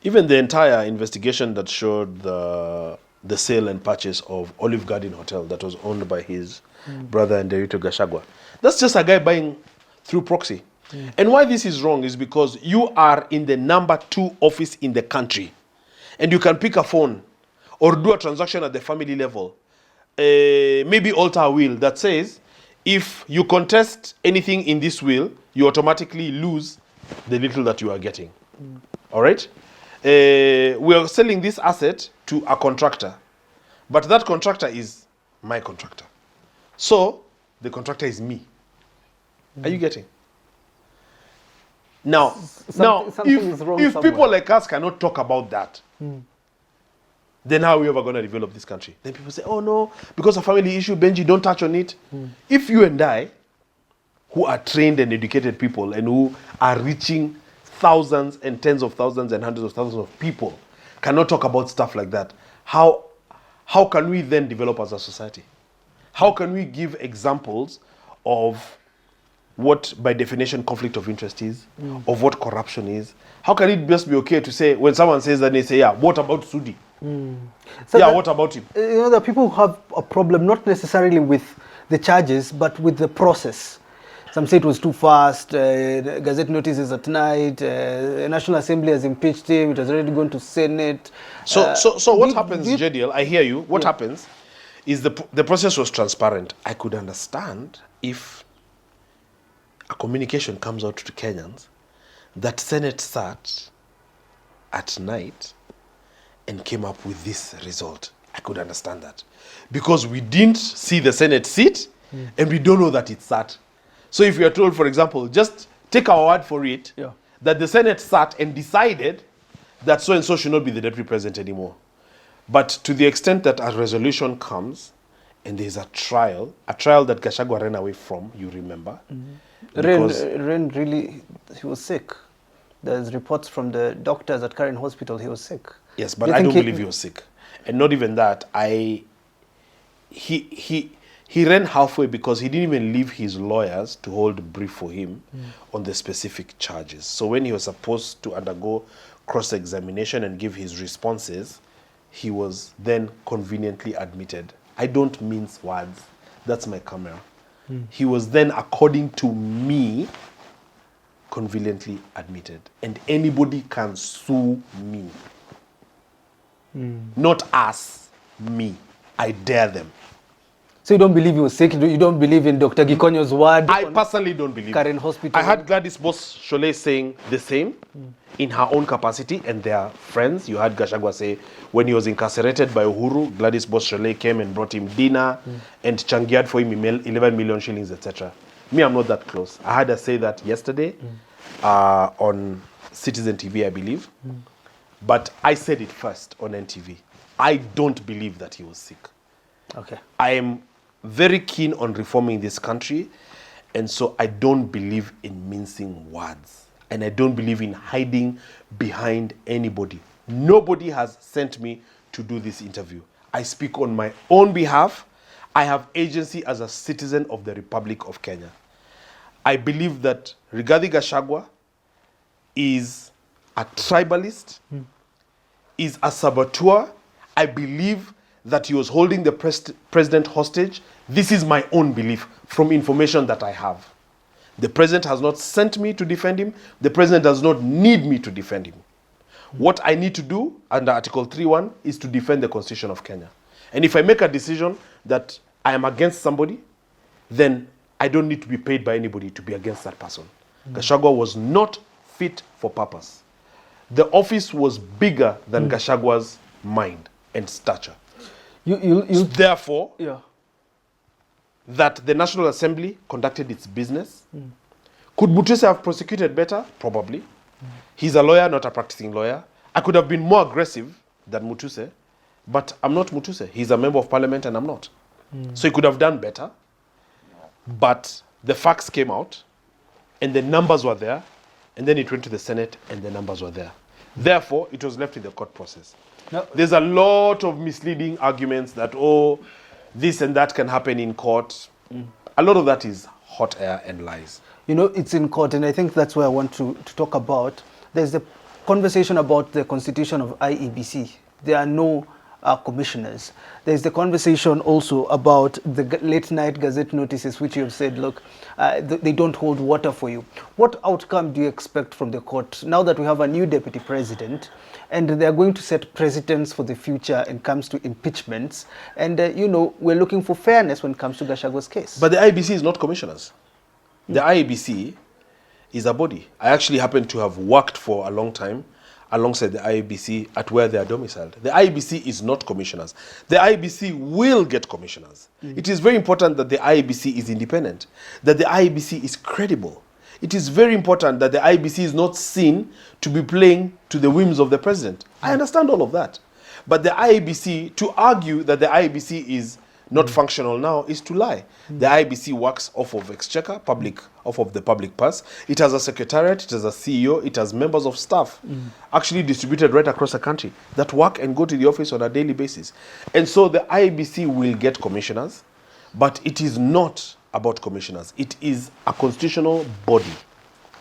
Speaker 1: Even the entire investigation that showed the sale and purchase of Olive Garden Hotel that was owned by his brother Nderitu Gachagua. That's just a guy buying through proxy. And why this is wrong is because you are in the number 2 office in the country. And you can pick a phone or do a transaction at the family level. Maybe alter a will that says, if you contest anything in this will, you automatically lose the little that you are getting. All right? We are selling this asset to a contractor. But that contractor is my contractor. So, the contractor is me. Are you getting? Now, if people like us cannot talk about that, then how are we ever going to develop this country? Then people say, oh no, because of family issue, Benji, don't touch on it. If you and I, who are trained and educated people and who are reaching thousands and tens of thousands and hundreds of thousands of people, cannot talk about stuff like that, how can we then develop as a society? How can we give examples of what, by definition, conflict of interest is, of what corruption is? How can it just be okay to say, when someone says that, they say, yeah, what about Sudi? So yeah, what about him?
Speaker 2: You know, the people who have a problem, not necessarily with the charges, but with the process. Some say it was too fast, Gazette notices at night, National Assembly has impeached him, it has already gone to Senate.
Speaker 1: So what happens, Jadiel, I hear you, what happens is the process was transparent. I could understand if a communication comes out to Kenyans that Senate sat at night and came up with this result. I could understand that. Because we didn't see the Senate sit and we don't know that it sat. So if you are told, for example, just take our word for it, that the Senate sat and decided that so-and-so should not be the deputy president anymore. But to the extent that a resolution comes and there's a trial that Gachagua ran away from, you remember.
Speaker 2: Ren really, he was sick. There's reports from the doctors at Karen Hospital, he was sick.
Speaker 1: Yes, but I don't believe he was sick. And not even that, he ran halfway because he didn't even leave his lawyers to hold a brief for him on the specific charges. So when he was supposed to undergo cross-examination and give his responses, he was then conveniently admitted. I don't mince words. That's my camera. He was then, according to me, conveniently admitted. And anybody can sue me. Not us, me. I dare them.
Speaker 2: So you don't believe he was sick? You don't believe in Dr. Gikonyo's word?
Speaker 1: I personally don't believe
Speaker 2: Karen Hospital?
Speaker 1: I heard Gladys Boss Shole saying the same in her own capacity, and their friends. You heard Gachagua say when he was incarcerated by Uhuru, Gladys Boss Shole came and brought him dinner and changiad for him 11 million shillings, etc. Me, I'm not that close. I heard her say that yesterday on Citizen TV, I believe. But I said it first on NTV. I don't believe that he was sick.
Speaker 2: Okay.
Speaker 1: I am very keen on reforming this country, and so I don't believe in mincing words, and I don't believe in hiding behind anybody. Nobody has sent me to do this interview. I speak on my own behalf. I have agency as a citizen of the Republic of Kenya. I believe that Rigathi Gachagua is a tribalist, is a saboteur. I believe that he was holding the president hostage. This is my own belief from information that I have. The president has not sent me to defend him. The president does not need me to defend him. What I need to do under Article 3.1 is to defend the Constitution of Kenya. And if I make a decision that I am against somebody, then I don't need to be paid by anybody to be against that person. Gachagua was not fit for purpose. The office was bigger than Gachagua's mind and stature. Therefore, that the National Assembly conducted its business. Could Mutuse have prosecuted better? Probably. He's a lawyer, not a practicing lawyer. I could have been more aggressive than Mutuse, but I'm not Mutuse. He's a member of parliament and I'm not. So he could have done better, but the facts came out and the numbers were there, and then it went to the Senate and the numbers were there. Therefore, it was left in the court process.
Speaker 2: No.
Speaker 1: There's a lot of misleading arguments that, oh, this and that can happen in court. A lot of that is hot air and lies.
Speaker 2: You know, it's in court, and I think that's where I want to talk about. There's the conversation about the constitution of IEBC. There are no commissioners. There's the conversation also about the late night gazette notices, which you have said, look, they don't hold water for you. What outcome do you expect from the court now that we have a new deputy president and they're going to set precedents for the future when it comes to impeachments? And, you know, we're looking for fairness when it comes to Gachagua's case.
Speaker 1: But the IEBC is not commissioners. The IEBC is a body. I actually happen to have worked for a long time alongside the IEBC at where they are domiciled. The IEBC is not commissioners. The IEBC will get commissioners. It is very important that the IEBC is independent, that the IEBC is credible. It is very important that the IEBC is not seen to be playing to the whims of the president. I understand all of that. But the IEBC, to argue that the IEBC is not functional now is to lie. The IEBC works off of exchequer, off of the public purse. It has a secretariat, it has a CEO, it has members of staff actually distributed right across the country that work and go to the office on a daily basis. And so the IEBC will get commissioners, but it is not about commissioners. It is a constitutional body,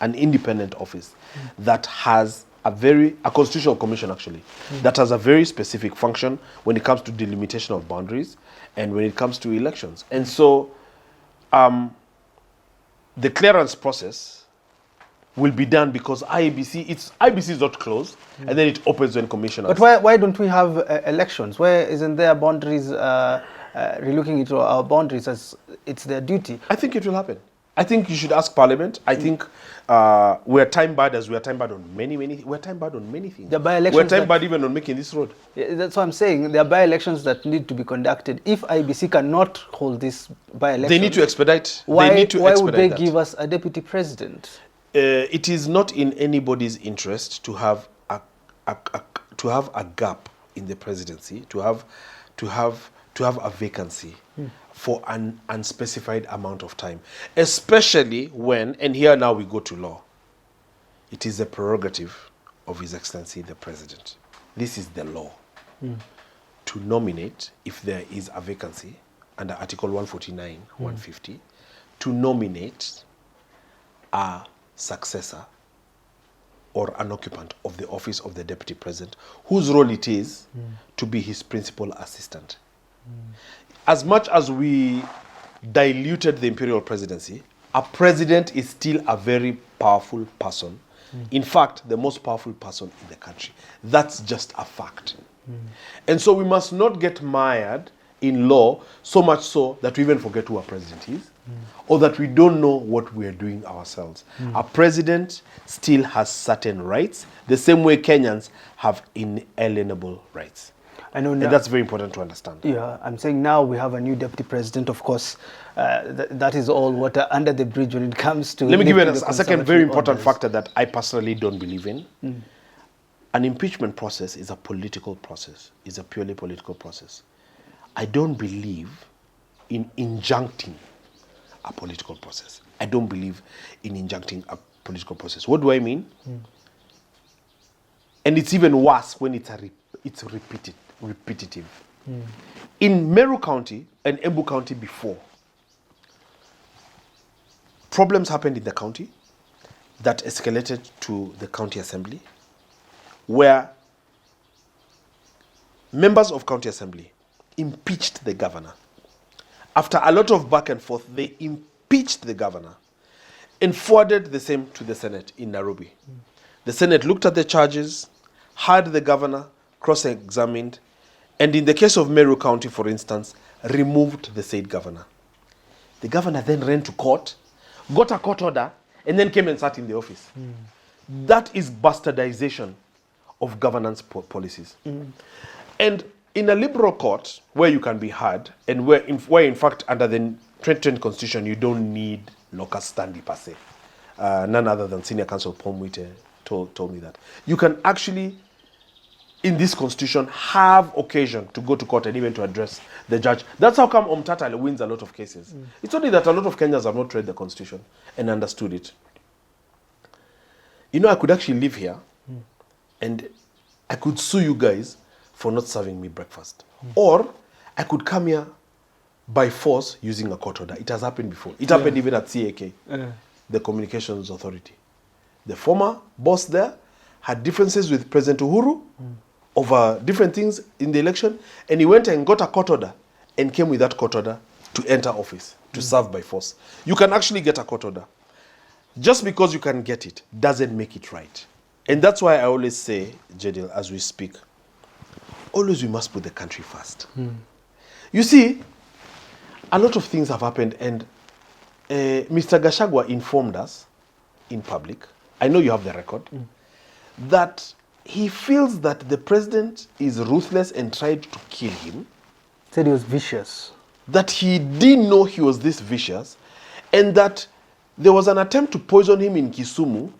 Speaker 1: an independent office that has a constitutional commission actually, that has a very specific function when it comes to delimitation of boundaries and when it comes to elections. And so the clearance process will be done because IEBC is not closed, and then it opens when commissioners.
Speaker 2: But why don't we have elections? Why isn't there boundaries, relooking into our boundaries as it's their duty?
Speaker 1: I think it will happen. I think you should ask Parliament. I think we're time barred as we are time barred on many things. We're time barred
Speaker 2: We're
Speaker 1: time barred even on making this road.
Speaker 2: That's what I'm saying. There are by-elections that need to be conducted. If IBC cannot hold this by-election,
Speaker 1: they need to expedite.
Speaker 2: Why would they give us a deputy president?
Speaker 1: It is not in anybody's interest to have a gap in the presidency, to have a vacancy for an unspecified amount of time, especially when, and here now we go to law, it is the prerogative of His Excellency the President. This is the law. To nominate, if there is a vacancy, under Article 149, 150, to nominate a successor or an occupant of the office of the deputy president, whose role it is to be his principal assistant. As much as we diluted the imperial presidency, a president is still a very powerful person. In fact, the most powerful person in the country. That's just a fact. And so we must not get mired in law so much so that we even forget who our president is, or that we don't know what we are doing ourselves. A president still has certain rights, the same way Kenyans have inalienable rights.
Speaker 2: I know
Speaker 1: And
Speaker 2: now,
Speaker 1: that's very important to understand.
Speaker 2: yeah, I'm saying now we have a new deputy president, of course. That is all water under the bridge when it comes to...
Speaker 1: Let me give you
Speaker 2: lifting the
Speaker 1: a second
Speaker 2: conservatory
Speaker 1: very important
Speaker 2: orders.
Speaker 1: factor that I personally don't believe in. An impeachment process is a political process, is a purely political process. I don't believe in injuncting a political process. I don't believe in injuncting a political process. What do I mean? And it's even worse when it's repetitive. In Meru County and Embu County before, problems happened in the county that escalated to the county assembly, where members of county assembly impeached the governor. After a lot of back and forth, they impeached the governor and forwarded the same to the Senate in Nairobi. The Senate looked at the charges, heard the governor, cross-examined, and in the case of Meru County, for instance, removed the said governor. The governor then ran to court, got a court order, and then came and sat in the office. That is bastardization of governance policies. And in a liberal court, where you can be heard, and where in fact under the 2020 constitution, you don't need locus standi per se. None other than Senior Counsel Paul Mwite told me that. You can actually, in this constitution, have occasion to go to court and even to address the judge. That's how come Omtata wins a lot of cases. It's only that a lot of Kenyans have not read the constitution and understood it. You know, I could actually live here and I could sue you guys for not serving me breakfast. Or I could come here by force using a court order. It has happened before. It happened even at CAK, the Communications Authority. The former boss there had differences with President Uhuru over different things in the election, and he went and got a court order and came with that court order to enter office, to serve by force. You can actually get a court order. Just because you can get it doesn't make it right. And that's why I always say, Jadiel, as we speak, always we must put the country first. You see, a lot of things have happened, and Mr. Gachagua informed us in public, I know you have the record, that he feels that the president is ruthless and tried to kill him.
Speaker 2: Said he was vicious.
Speaker 1: That he didn't know he was this vicious, and that there was an attempt to poison him in Kisumu,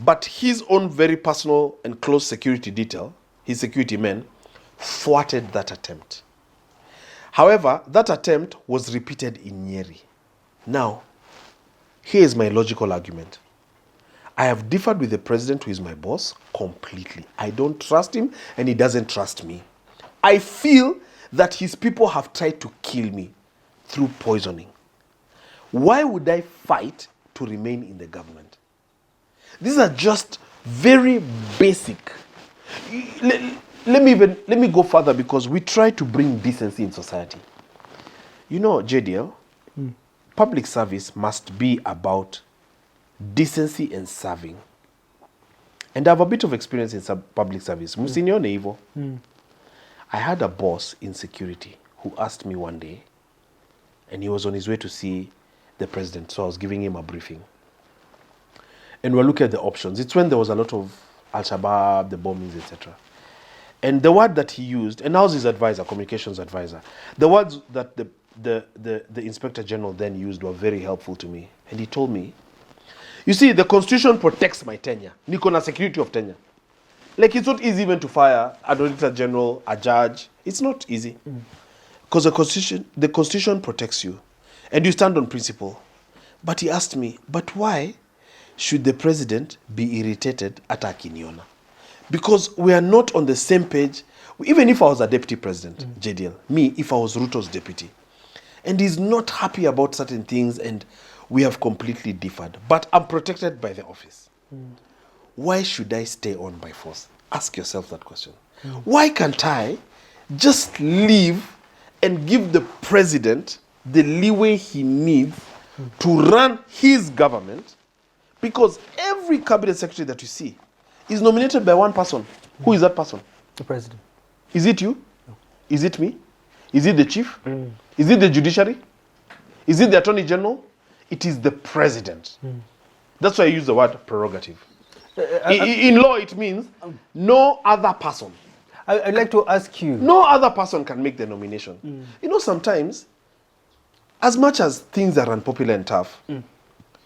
Speaker 1: but his own very personal and close security detail, his security men, thwarted that attempt. However, that attempt was repeated in Nyeri. Now, here is my logical argument. I have differed with the president, who is my boss, completely. I don't trust him, and he doesn't trust me. I feel that his people have tried to kill me through poisoning. Why would I fight to remain in the government? These are just very basic. Let me go further, because we try to bring decency in society. You know, Jadiel, public service must be about decency and serving. And I have a bit of experience in public service. Musinione hivyo. I had a boss in security who asked me one day, and he was on his way to see the president, so I was giving him a briefing. And we're looking at the options. It's when there was a lot of Al-Shabaab, the bombings, etc. And the word that he used, and I was his advisor, communications advisor, the words that the Inspector General then used were very helpful to me. And he told me, you see, the Constitution protects my tenure. Niko na security of tenure. Like, it's not easy even to fire an Auditor General, a judge. It's not easy. Because the Constitution protects you. And you stand on principle. But he asked me, but why should the president be irritated at Akiniona? Because we are not on the same page. Even if I was a deputy president, Jadiel, me, if I was Ruto's deputy, and he's not happy about certain things, and we have completely differed, but I'm protected by the office. why should I stay on by force? Ask yourself that question. Why can't I just leave and give the president the leeway he needs to run his government? Because every cabinet secretary that you see is nominated by one person. Who is that person?
Speaker 2: The president.
Speaker 1: Is it you? No. Is it me? Is it the chief? Is it the judiciary? Is it the attorney general? It is the president. That's why I use the word prerogative. In law, it means no other person.
Speaker 2: I'd like to ask you.
Speaker 1: No other person can make the nomination. You know, sometimes, as much as things are unpopular and tough,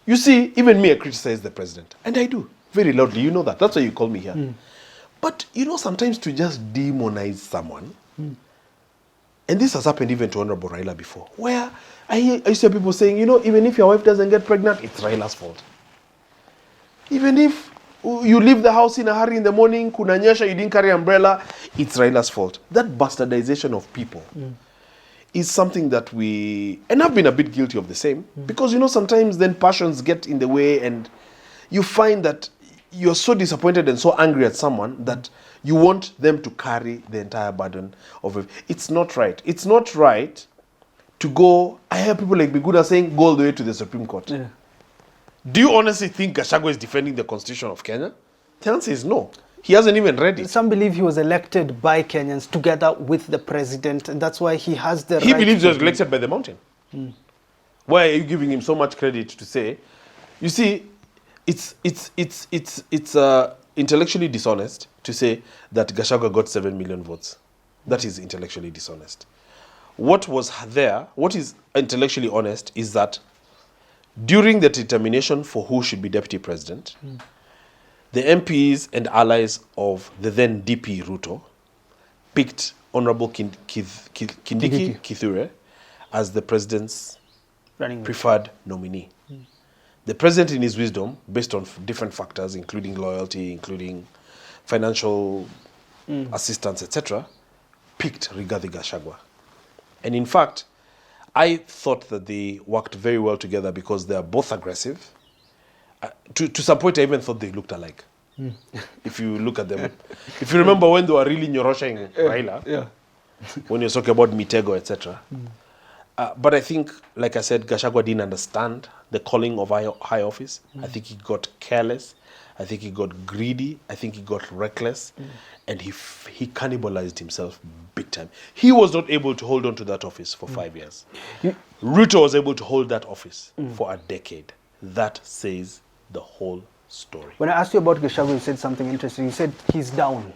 Speaker 1: you see, even me, I criticize the president. And I do, very loudly. You know that. That's why you call me here. But, you know, sometimes to just demonize someone, and this has happened even to Honorable Raila before, where I used to hear people saying, you know, even if your wife doesn't get pregnant, it's Raila's fault. Even if you leave the house in a hurry in the morning, kunanyesha, you didn't carry umbrella, it's Raila's fault. That bastardization of people is something that and I've been a bit guilty of the same, because, you know, sometimes then passions get in the way and you find that you're so disappointed and so angry at someone that you want them to carry the entire burden of it. It's not right. It's not right to go, I hear people like Biguda saying, go all the way to the Supreme Court. Yeah. Do you honestly think Gachagua is defending the Constitution of Kenya? The answer is no. He hasn't even read it.
Speaker 2: Some believe he was elected by Kenyans together with the president, and that's why he has the right.
Speaker 1: He believes he was elected by the mountain. Why are you giving him so much credit to say? You see, it's intellectually dishonest to say that Gachagua got 7 million votes. That is intellectually dishonest. What is intellectually honest is that during the determination for who should be deputy president, the MPs and allies of the then DP Ruto picked Honorable Kindiki Kithure as the president's preferred nominee. The president, in his wisdom, based on different factors, including loyalty, including financial assistance, etc., picked Rigathi Gachagua. And in fact, I thought that they worked very well together because they are both aggressive. To some point, I even thought they looked alike. If you look at them. If you remember when they were really nyoroshing Raila, when you're talking about Mitego, etc. But I think, like I said, Gachagua didn't understand the calling of high office. I think he got careless. I think he got greedy. I think he got reckless. And he cannibalized himself big time. He was not able to hold on to that office for 5 years. Ruto was able to hold that office for a decade. That says the whole story.
Speaker 2: When I asked you about Gachagua, you said something interesting. You said he's down.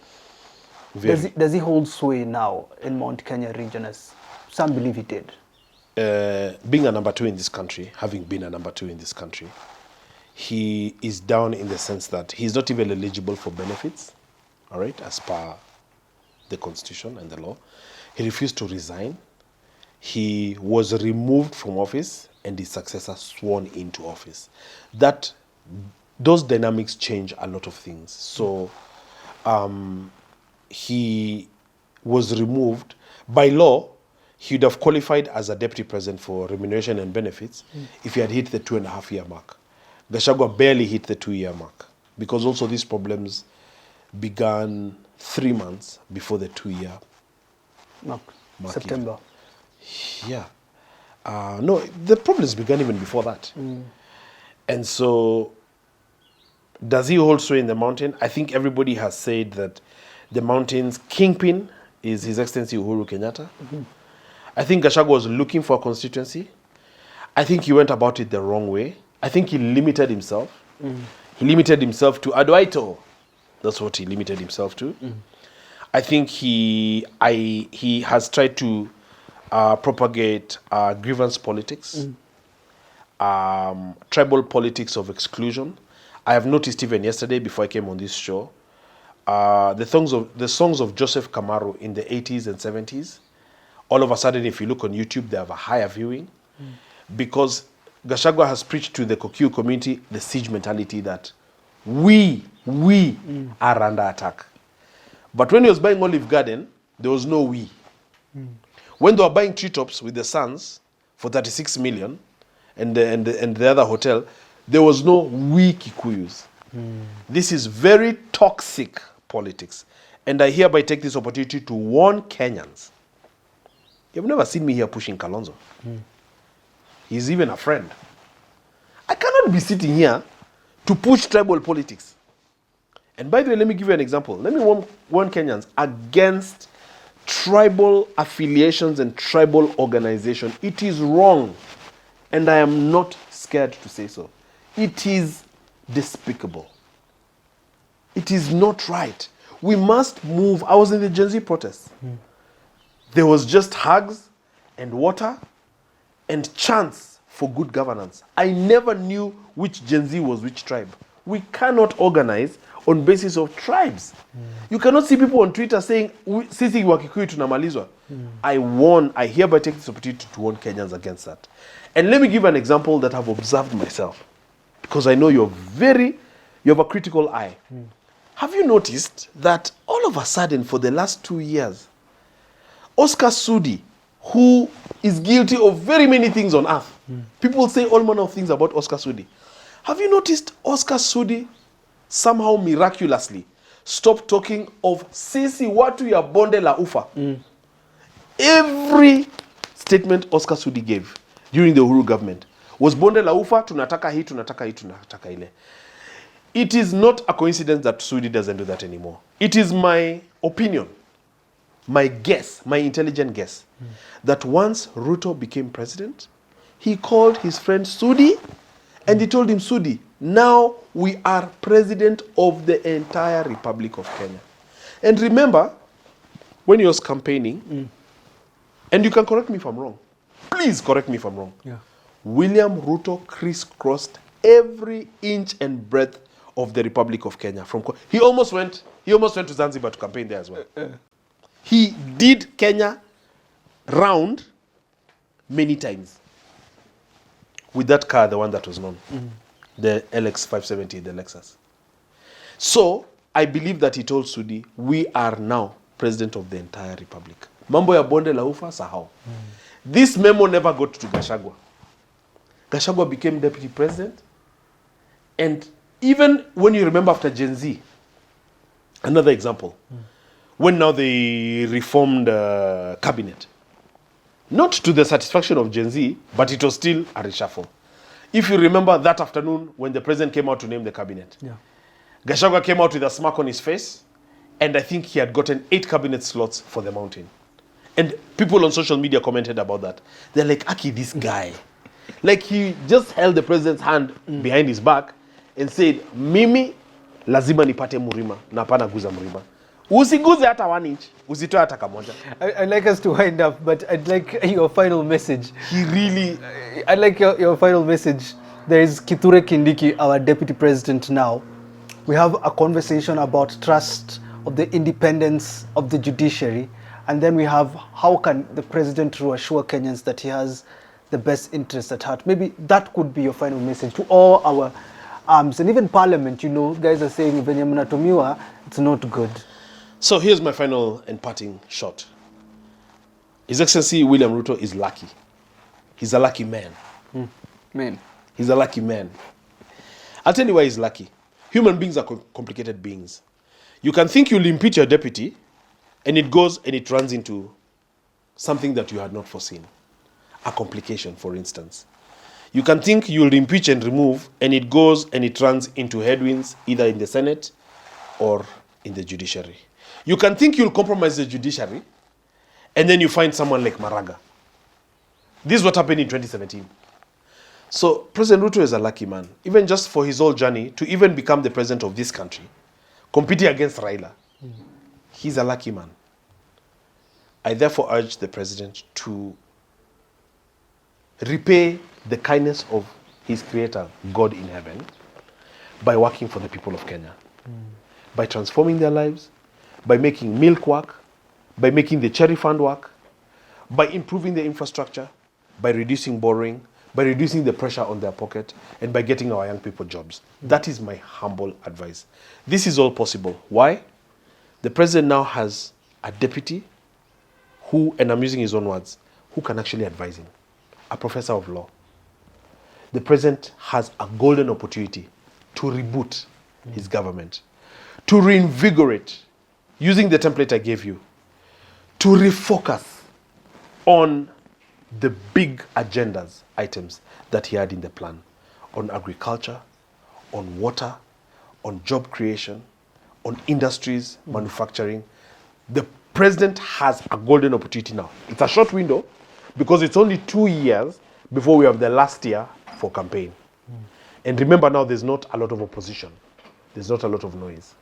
Speaker 2: Does he hold sway now in Mount Kenya region, as some believe he did?
Speaker 1: Being a number 2 in this country, having been a number 2 in this country, he is down in the sense that he's not even eligible for benefits, all right, as per the Constitution and the law. He refused to resign. He was removed from office and his successor sworn into office. Those dynamics change a lot of things. So he was removed. By law, he would have qualified as a deputy president for remuneration and benefits if he had hit the 2.5-year mark. Gachagua barely hit the 2-year mark because also these problems began 3 months before the 2-year mark.
Speaker 2: September.
Speaker 1: Yeah. No, the problems began even before that. And so, does he hold sway in the mountain? I think everybody has said that the mountain's kingpin is His Excellency Uhuru Kenyatta. I think Gachagua was looking for a constituency. I think he went about it the wrong way. I think he limited himself. He limited himself to Adwaito. That's what he limited himself to. I think he has tried to propagate grievance politics, tribal politics of exclusion. I have noticed even yesterday before I came on this show, the songs of Joseph Kamaru in the 80s and 70s, all of a sudden, if you look on YouTube, they have a higher viewing because Gachagua has preached to the Kokyu community the siege mentality that we are under attack. But when he was buying Olive Garden, there was no we. When they were buying treetops with the sons for 36 million and the other hotel, there was no we Kikuyus. This is very toxic politics. And I hereby take this opportunity to warn Kenyans. You've never seen me here pushing Kalonzo. He's even a friend. I cannot be sitting here to push tribal politics. And by the way, let me give you an example. Let me warn Kenyans against tribal affiliations and tribal organization. It is wrong. And I am not scared to say so. It is despicable. It is not right. We must move. I was in the Gen Z protests. There was just hugs and water and chants for good governance. I never knew which Gen Z was which tribe. We cannot organize on basis of tribes. You cannot see people on Twitter saying, sisi wakikuyu tunamalizwa. I hereby take this opportunity to warn Kenyans against that. And let me give an example that I've observed myself, because I know you have a critical eye. Have you noticed that all of a sudden for the last 2 years, Oscar Sudi, who is guilty of very many things on earth, people say all manner of things about Oscar Sudi. Have you noticed Oscar Sudi somehow miraculously stopped talking of sisi watu ya bonde la ufa? Every statement Oscar Sudi gave during the Uhuru government was bonde la ufa, tunataka hii, tunataka hii, tunataka ile. It is not a coincidence that Sudi doesn't do that anymore. It is my opinion, my guess, my intelligent guess, that once Ruto became president, he called his friend Sudi and he told him, Sudi, now we are president of the entire Republic of Kenya. And remember, when he was campaigning, and you can correct me if I'm wrong, please correct me if I'm wrong, William Ruto crisscrossed every inch and breadth of the Republic of Kenya. He almost went to Zanzibar to campaign there as well. He did Kenya round many times with that car, the one that was known, the LX 570, the Lexus. So I believe that he told Sudi, we are now president of the entire republic. Mambo ya bonde la ufa, sahau. This memo never got to Gachagua. Gachagua became deputy president, and even when you remember after Gen Z, another example, when now they reformed cabinet, not to the satisfaction of Gen Z, but it was still a reshuffle. If you remember that afternoon when the president came out to name the cabinet, Gachagua came out with a smirk on his face, and I think he had gotten 8 cabinet slots for the mountain. And people on social media commented about that. They're like, Aki, this guy. Like he just held the president's hand behind his back and said, Mimi, lazima nipate murima, na hapana guza murima. Usiguze hata 1 inch, usitoe hata kamoja.
Speaker 2: I'd like us to wind up, but I'd like your final message. I'd like your final message. There is Kithure Kindiki, our deputy president now. We have a conversation about trust of the independence of the judiciary. And then we have, how can the president reassure Kenyans that he has the best interests at heart? Maybe that could be your final message to all our arms. And even parliament, you know, guys are saying, venye mnatumiwa, it's not good.
Speaker 1: So here's my final and parting shot. His Excellency William Ruto is lucky. He's a lucky man.
Speaker 2: Man.
Speaker 1: He's a lucky man. I'll tell you why he's lucky. Human beings are complicated beings. You can think you'll impeach your deputy, and it goes and it runs into something that you had not foreseen. A complication, for instance. You can think you'll impeach and remove, and it goes and it runs into headwinds, either in the Senate or in the judiciary. You can think you'll compromise the judiciary, and then you find someone like Maraga. This is what happened in 2017. So President Ruto is a lucky man, even just for his whole journey to even become the president of this country, competing against Raila. He's a lucky man. I therefore urge the president to repay the kindness of his creator, God in heaven, by working for the people of Kenya, by transforming their lives, by making milk work, by making the cherry fund work, by improving the infrastructure, by reducing borrowing, by reducing the pressure on their pocket, and by getting our young people jobs. That is my humble advice. This is all possible. Why? The president now has a deputy who, and I'm using his own words, who can actually advise him, a professor of law. The president has a golden opportunity to reboot his government, to reinvigorate, using the template I gave you, to refocus on the big agendas, items that he had in the plan, on agriculture, on water, on job creation, on industries, manufacturing. The president has a golden opportunity now. It's a short window because it's only 2 years before we have the last year for campaign. And remember now, there's not a lot of opposition. There's not a lot of noise.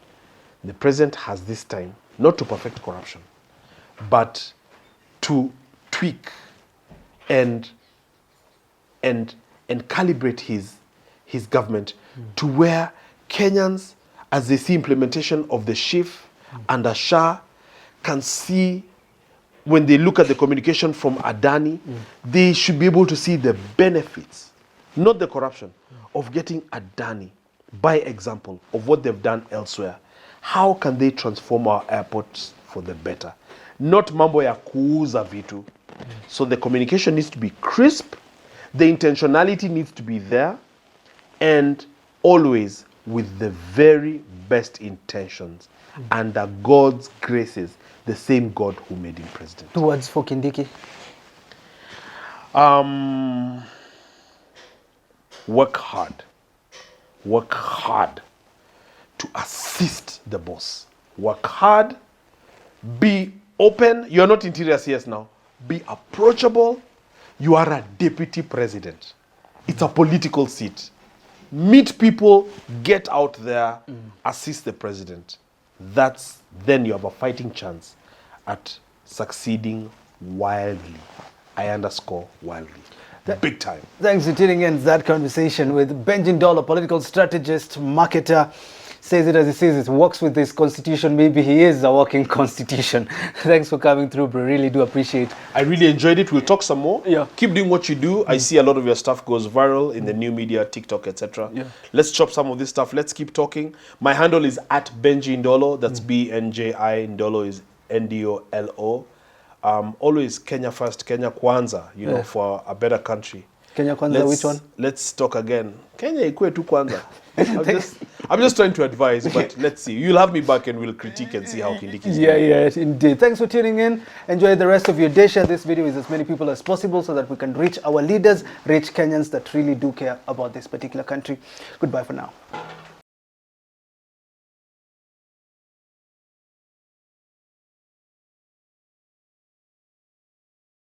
Speaker 1: The president has this time not to perfect corruption, but to tweak and calibrate his government to where Kenyans, as they see implementation of the SHIF and the SHA, can see, when they look at the communication from Adani, they should be able to see the benefits, not the corruption, of getting Adani by example of what they've done elsewhere. How can they transform our airports for the better? Not mambo ya kuuza vitu. So the communication needs to be crisp, the intentionality needs to be there, and always with the very best intentions, under God's graces, the same God who made him president.
Speaker 2: 2 words for Kindiki.
Speaker 1: Work hard. Work hard to assist the boss. Work hard. Be open. You're not interior CS now. Be approachable. You are a deputy president. It's a political seat. Meet people, get out there, assist the president. Then you have a fighting chance at succeeding wildly. I underscore wildly. Big time.
Speaker 2: Thanks for tuning in to that conversation with Benji Ndolo, political strategist, marketer. Says it as he says, it works with this constitution. Maybe he is a working constitution. Thanks for coming through, bro. Really do appreciate it.
Speaker 1: I really enjoyed it. We'll talk some more.
Speaker 2: Yeah.
Speaker 1: Keep doing what you do. I see a lot of your stuff goes viral in the new media, TikTok, etc.
Speaker 2: Yeah.
Speaker 1: Let's chop some of this stuff. Let's keep talking. My handle is at Benji Ndolo. That's BNJI. Ndolo is NDOLO. Always Kenya first, Kenya Kwanza, know, for a better country.
Speaker 2: Kenya Kwanza, which one?
Speaker 1: Let's talk again. Kenya ikue tu Kwanza. I'm just trying to advise, but let's see. You'll have me back and we'll critique and see how Kindiki is
Speaker 2: doing. Yeah, indeed. Thanks for tuning in. Enjoy the rest of your day. Share this video with as many people as possible so that we can reach our leaders, reach Kenyans that really do care about this particular country. Goodbye for now.